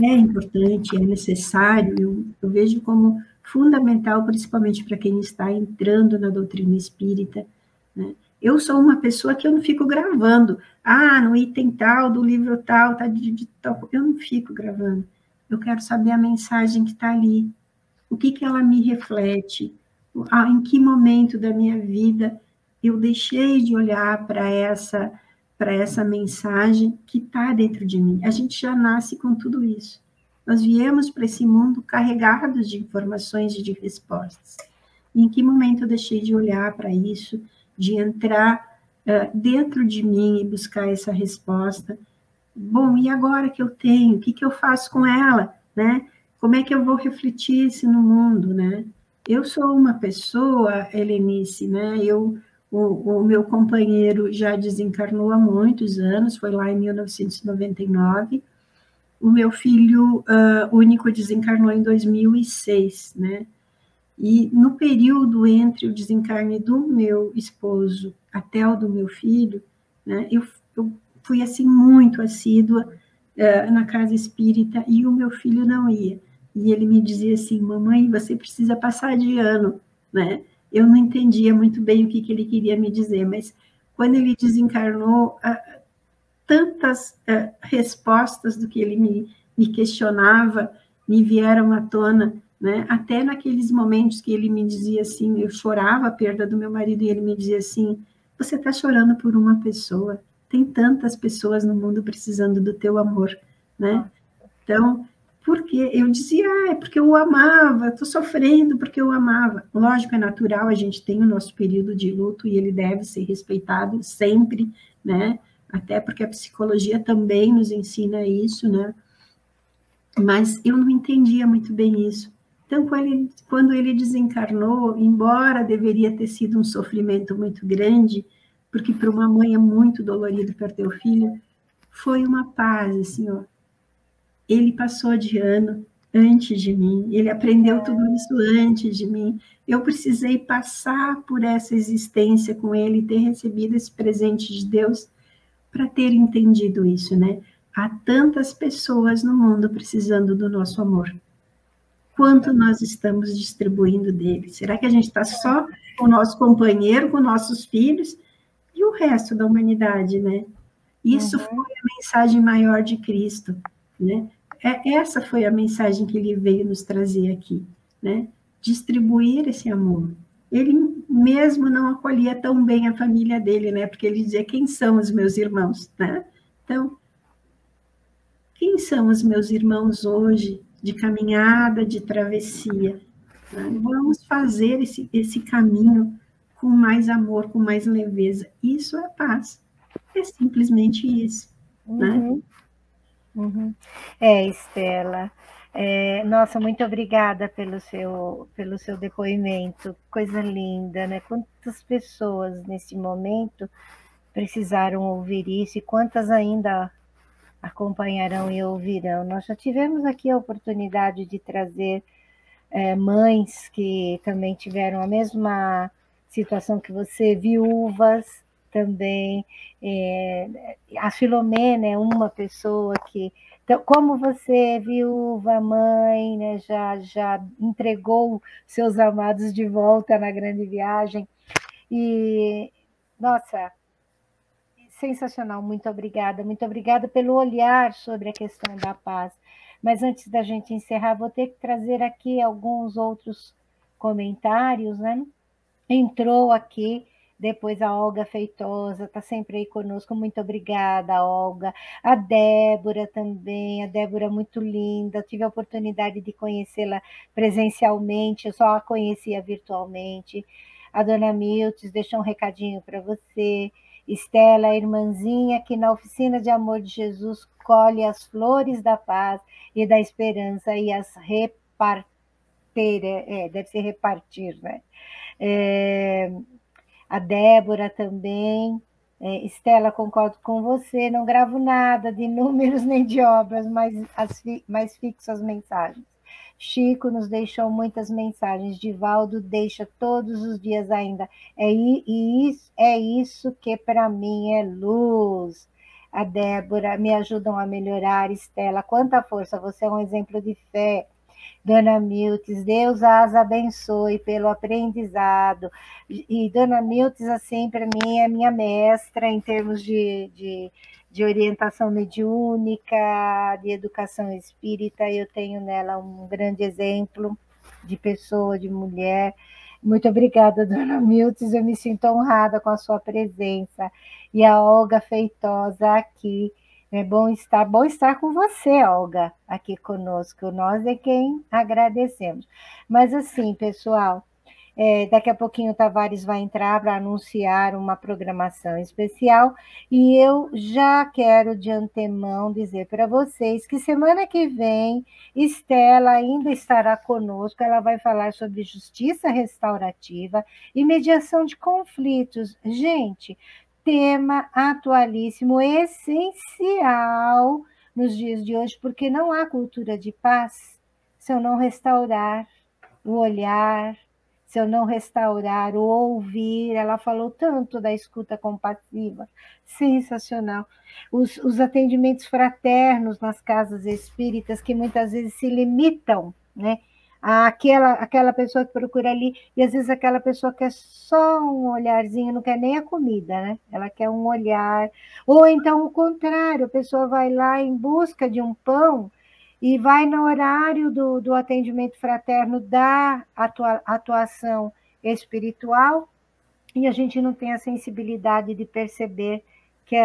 S3: é importante, é necessário, eu vejo como fundamental, principalmente para quem está entrando na doutrina espírita, né? Eu sou uma pessoa que eu não fico gravando, no item tal, do livro tal, tá de tal, eu não fico gravando. Eu quero saber a mensagem que está ali, o que ela me reflete, em que momento da minha vida eu deixei de olhar para essa mensagem que está dentro de mim. A gente já nasce com tudo isso. Nós viemos para esse mundo carregados de informações e de respostas. Em que momento eu deixei de olhar para isso, de entrar dentro de mim e buscar essa resposta? Bom, e agora que eu tenho, o que eu faço com ela, né? Como é que eu vou refletir isso no mundo, né? Eu sou uma pessoa, Helenice, né? O meu companheiro já desencarnou há muitos anos, foi lá em 1999. O meu filho único desencarnou em 2006, né? E no período entre o desencarne do meu esposo até o do meu filho, né, eu fui assim muito assídua na casa espírita e o meu filho não ia. E ele me dizia assim: mamãe, você precisa passar de ano, né? Eu não entendia muito bem o que ele queria me dizer, mas quando ele desencarnou, tantas respostas do que ele me questionava me vieram à tona, né? Até naqueles momentos que ele me dizia assim, eu chorava a perda do meu marido, e ele me dizia assim: você está chorando por uma pessoa, tem tantas pessoas no mundo precisando do teu amor, né? Então, porque eu dizia, é porque eu o amava, estou sofrendo porque eu o amava. Lógico, é natural, a gente tem o nosso período de luto e ele deve ser respeitado sempre, né? Até porque a psicologia também nos ensina isso, né? Mas eu não entendia muito bem isso. Então, quando ele desencarnou, embora deveria ter sido um sofrimento muito grande, porque para uma mãe é muito dolorido perder o filho, foi uma paz, assim, ó. Ele passou de ano antes de mim, ele aprendeu tudo isso antes de mim. Eu precisei passar por essa existência com ele, ter recebido esse presente de Deus para ter entendido isso, né? Há tantas pessoas no mundo precisando do nosso amor. Quanto nós estamos distribuindo dele? Será que a gente está só com o nosso companheiro, com nossos filhos, e o resto da humanidade, né? Isso foi a mensagem maior de Cristo, né? Essa foi a mensagem que ele veio nos trazer aqui, né? Distribuir esse amor. Ele mesmo não acolhia tão bem a família dele, né? Porque ele dizia: quem são os meus irmãos, né? Então, quem são os meus irmãos hoje, de caminhada, de travessia? Né? Vamos fazer esse caminho com mais amor, com mais leveza. Isso é paz. É simplesmente isso, né?
S2: Estela, nossa, muito obrigada pelo seu depoimento, coisa linda, né? Quantas pessoas nesse momento precisaram ouvir isso e quantas ainda acompanharão e ouvirão. Nós já tivemos aqui a oportunidade de trazer mães que também tiveram a mesma situação que você, viúvas também. A Filomena é uma pessoa que, então, como você, viúva, mãe, né, já entregou seus amados de volta na grande viagem. E, nossa, sensacional, muito obrigada pelo olhar sobre a questão da paz. Mas antes da gente encerrar, vou ter que trazer aqui alguns outros comentários, né? Entrou aqui, depois a Olga Feitosa, está sempre aí conosco, muito obrigada, Olga. A Débora também, a Débora muito linda, tive a oportunidade de conhecê-la presencialmente, eu só a conhecia virtualmente. A dona Miltes deixou um recadinho para você. Estela, a irmãzinha que na oficina de amor de Jesus colhe as flores da paz e da esperança e as repartir, deve ser repartir, né? A Débora também. Estela, concordo com você, não gravo nada de números nem de obras, mas fixo as mensagens. Chico nos deixou muitas mensagens, Divaldo deixa todos os dias ainda. É isso que para mim é luz. A Débora, me ajudam a melhorar, Estela, quanta força, você é um exemplo de fé. Dona Miltes, Deus as abençoe pelo aprendizado. E Dona Miltes, assim, para mim, é minha mestra em termos de orientação mediúnica, de educação espírita. Eu tenho nela um grande exemplo de pessoa, de mulher. Muito obrigada, Dona Miltes, eu me sinto honrada com a sua presença. E a Olga Feitosa aqui. É bom estar com você, Olga, aqui conosco. Nós é quem agradecemos. Mas assim, pessoal, daqui a pouquinho o Tavares vai entrar para anunciar uma programação especial e eu já quero de antemão dizer para vocês que semana que vem Estela ainda estará conosco. Ela vai falar sobre justiça restaurativa e mediação de conflitos. Gente, tema atualíssimo, essencial nos dias de hoje, porque não há cultura de paz se eu não restaurar o olhar, se eu não restaurar o ouvir. Ela falou tanto da escuta compassiva, sensacional. Os atendimentos fraternos nas casas espíritas, que muitas vezes se limitam, né? Aquela pessoa que procura ali, e às vezes aquela pessoa quer só um olharzinho, não quer nem a comida, né? Ela quer um olhar. Ou então o contrário, a pessoa vai lá em busca de um pão e vai no horário do atendimento fraterno da atuação espiritual, e a gente não tem a sensibilidade de perceber que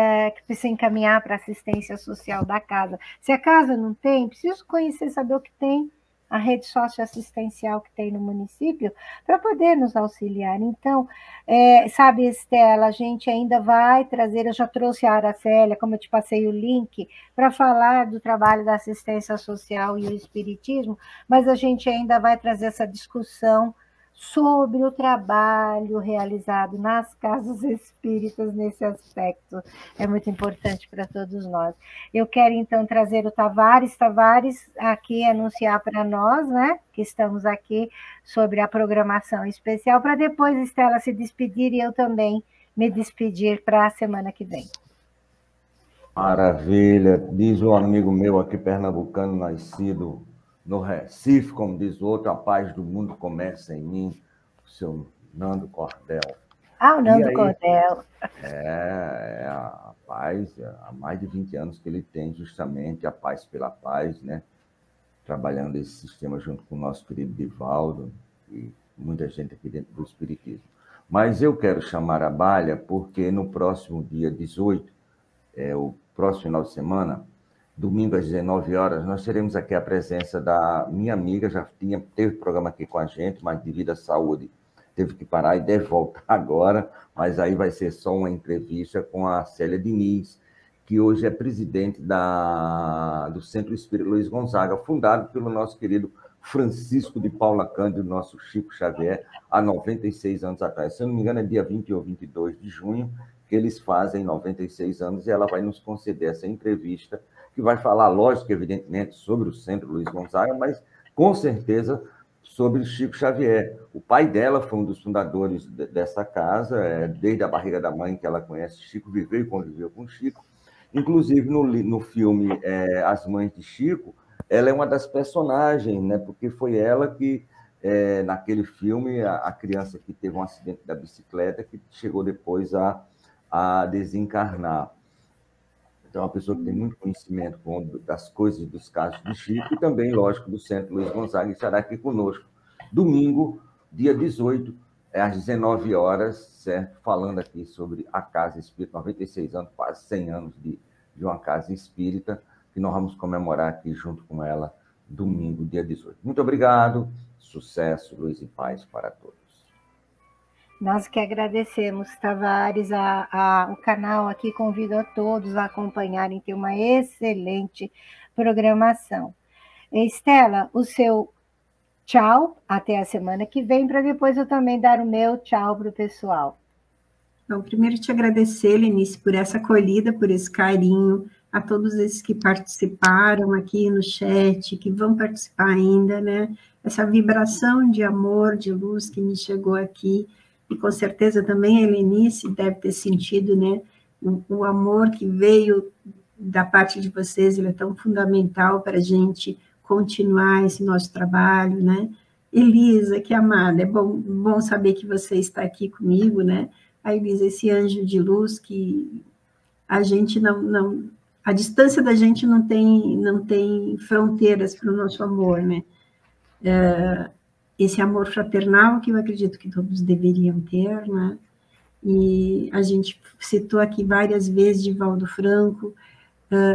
S2: precisa encaminhar para a assistência social da casa. Se a casa não tem, preciso conhecer, saber o que tem, a rede socioassistencial que tem no município, para poder nos auxiliar. Então, sabe, Estela, a gente ainda vai trazer, eu já trouxe a Aracélia, como eu te passei o link, para falar do trabalho da assistência social e o espiritismo, mas a gente ainda vai trazer essa discussão sobre o trabalho realizado nas casas espíritas nesse aspecto. É muito importante para todos nós. Eu quero, então, trazer o Tavares aqui anunciar para nós, né, que estamos aqui, sobre a programação especial, para depois Estela se despedir e eu também me despedir para a semana que vem.
S4: Maravilha. Diz um amigo meu aqui, pernambucano, nascido no Recife, como diz o outro, a paz do mundo começa em mim, o seu Nando Cordel.
S2: O Nando Cordel.
S4: A paz, há mais de 20 anos que ele tem justamente a Paz pela Paz, né? Trabalhando esse sistema junto com o nosso querido Divaldo e muita gente aqui dentro do Espiritismo. Mas eu quero chamar a Balha porque no próximo dia 18, o próximo final de semana, domingo às 19 horas, nós teremos aqui a presença da minha amiga, teve programa aqui com a gente, mas devido à saúde teve que parar e deve voltar agora, mas aí vai ser só uma entrevista com a Célia Diniz, que hoje é presidente do Centro Espírita Luiz Gonzaga, fundado pelo nosso querido Francisco de Paula Cândido, nosso Chico Xavier, há 96 anos atrás. Se eu não me engano, é dia 20 ou 22 de junho, que eles fazem 96 anos, e ela vai nos conceder essa entrevista, que vai falar, lógico, evidentemente, sobre o Centro Luiz Gonzaga, mas, com certeza, sobre Chico Xavier. O pai dela foi um dos fundadores dessa casa, desde a barriga da mãe que ela conhece Chico, viveu e conviveu com Chico. Inclusive, no filme As Mães de Chico, ela é uma das personagens, né? Porque foi ela que, naquele filme, a criança que teve um acidente da bicicleta, que chegou depois a a desencarnar. Então, é uma pessoa que tem muito conhecimento das coisas, dos casos de Chico, e também, lógico, do Centro Luiz Gonzaga, estará aqui conosco. Domingo, dia 18, às 19 horas, certo? Falando aqui sobre a Casa Espírita, 96 anos, quase 100 anos de uma Casa Espírita, que nós vamos comemorar aqui junto com ela, domingo, dia 18. Muito obrigado, sucesso, luz e paz para todos.
S2: Nós que agradecemos, Tavares, o canal aqui convida a todos a acompanharem, ter uma excelente programação. Estela, o seu tchau, até a semana que vem, para depois eu também dar o meu tchau para o pessoal.
S3: Então, primeiro te agradecer, Lenice, por essa acolhida, por esse carinho, a todos esses que participaram aqui no chat, que vão participar ainda, né? Essa vibração de amor, de luz que me chegou aqui, e com certeza também a Lenice deve ter sentido, né? O amor que veio da parte de vocês, ele é tão fundamental para a gente continuar esse nosso trabalho, né? Elisa, que amada, é bom saber que você está aqui comigo, né? A Elisa, esse anjo de luz que a gente a distância da gente não tem fronteiras para o nosso amor, né? Esse amor fraternal que eu acredito que todos deveriam ter, né? E a gente citou aqui várias vezes Divaldo Franco,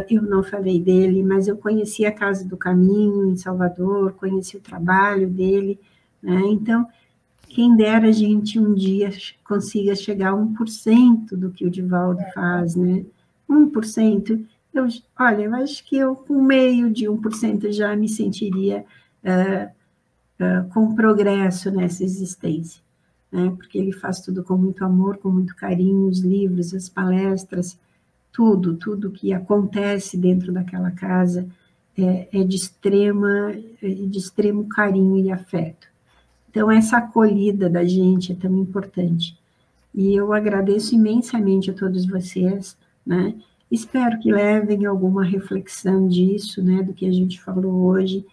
S3: eu não falei dele, mas eu conheci a Casa do Caminho em Salvador, conheci o trabalho dele, né? Então, quem dera a gente um dia consiga chegar a 1% do que o Divaldo faz, né? 1%. Olha, eu acho que eu, com meio de 1%, já me sentiria com progresso nessa existência, né? Porque ele faz tudo com muito amor, com muito carinho, os livros, as palestras, tudo que acontece dentro daquela casa é de extremo carinho e afeto. Então, essa acolhida da gente é tão importante. E eu agradeço imensamente a todos vocês, né? Espero que levem alguma reflexão disso, né, do que a gente falou hoje,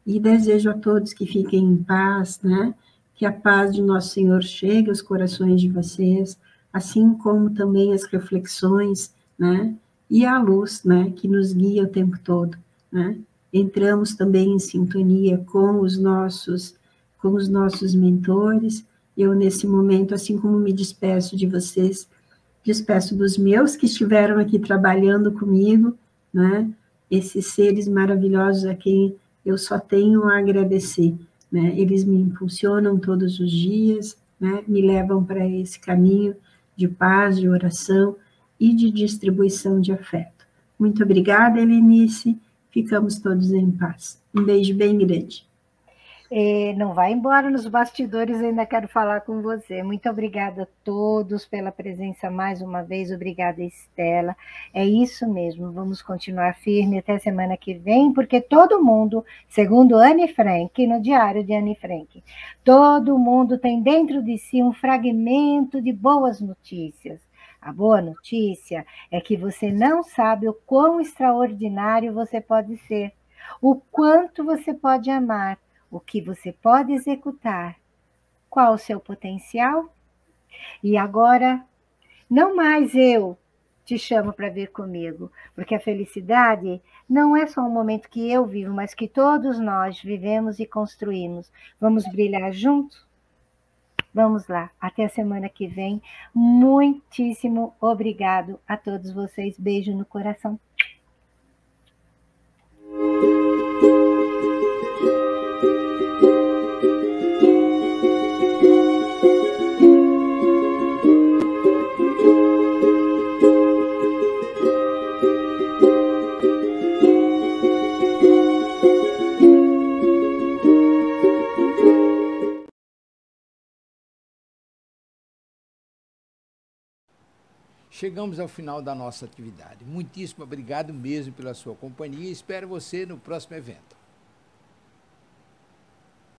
S3: e desejo a todos que fiquem em paz, né? Que a paz de Nosso Senhor chegue aos corações de vocês, assim como também as reflexões, né? E a luz, né, que nos guia o tempo todo, né? Entramos também em sintonia com os nossos mentores. Eu, nesse momento, assim como me despeço de vocês, despeço dos meus que estiveram aqui trabalhando comigo, né? Esses seres maravilhosos a quem eu só tenho a agradecer, né? Eles me impulsionam todos os dias, né? Me levam para esse caminho de paz, de oração e de distribuição de afeto. Muito obrigada, Helenice. Ficamos todos em paz. Um beijo bem grande.
S2: Não vai embora nos bastidores, ainda quero falar com você. Muito obrigada a todos pela presença mais uma vez. Obrigada, Estela. É isso mesmo, vamos continuar firme até semana que vem, porque todo mundo, segundo Anne Frank, no diário de Anne Frank, todo mundo tem dentro de si um fragmento de boas notícias. A boa notícia é que você não sabe o quão extraordinário você pode ser, o quanto você pode amar, o que você pode executar, qual o seu potencial. E agora, não mais eu te chamo para vir comigo, porque a felicidade não é só um momento que eu vivo, mas que todos nós vivemos e construímos. Vamos brilhar juntos? Vamos lá, até a semana que vem. Muitíssimo obrigado a todos vocês. Beijo no coração.
S1: Chegamos ao final da nossa atividade. Muitíssimo obrigado mesmo pela sua companhia e espero você no próximo evento.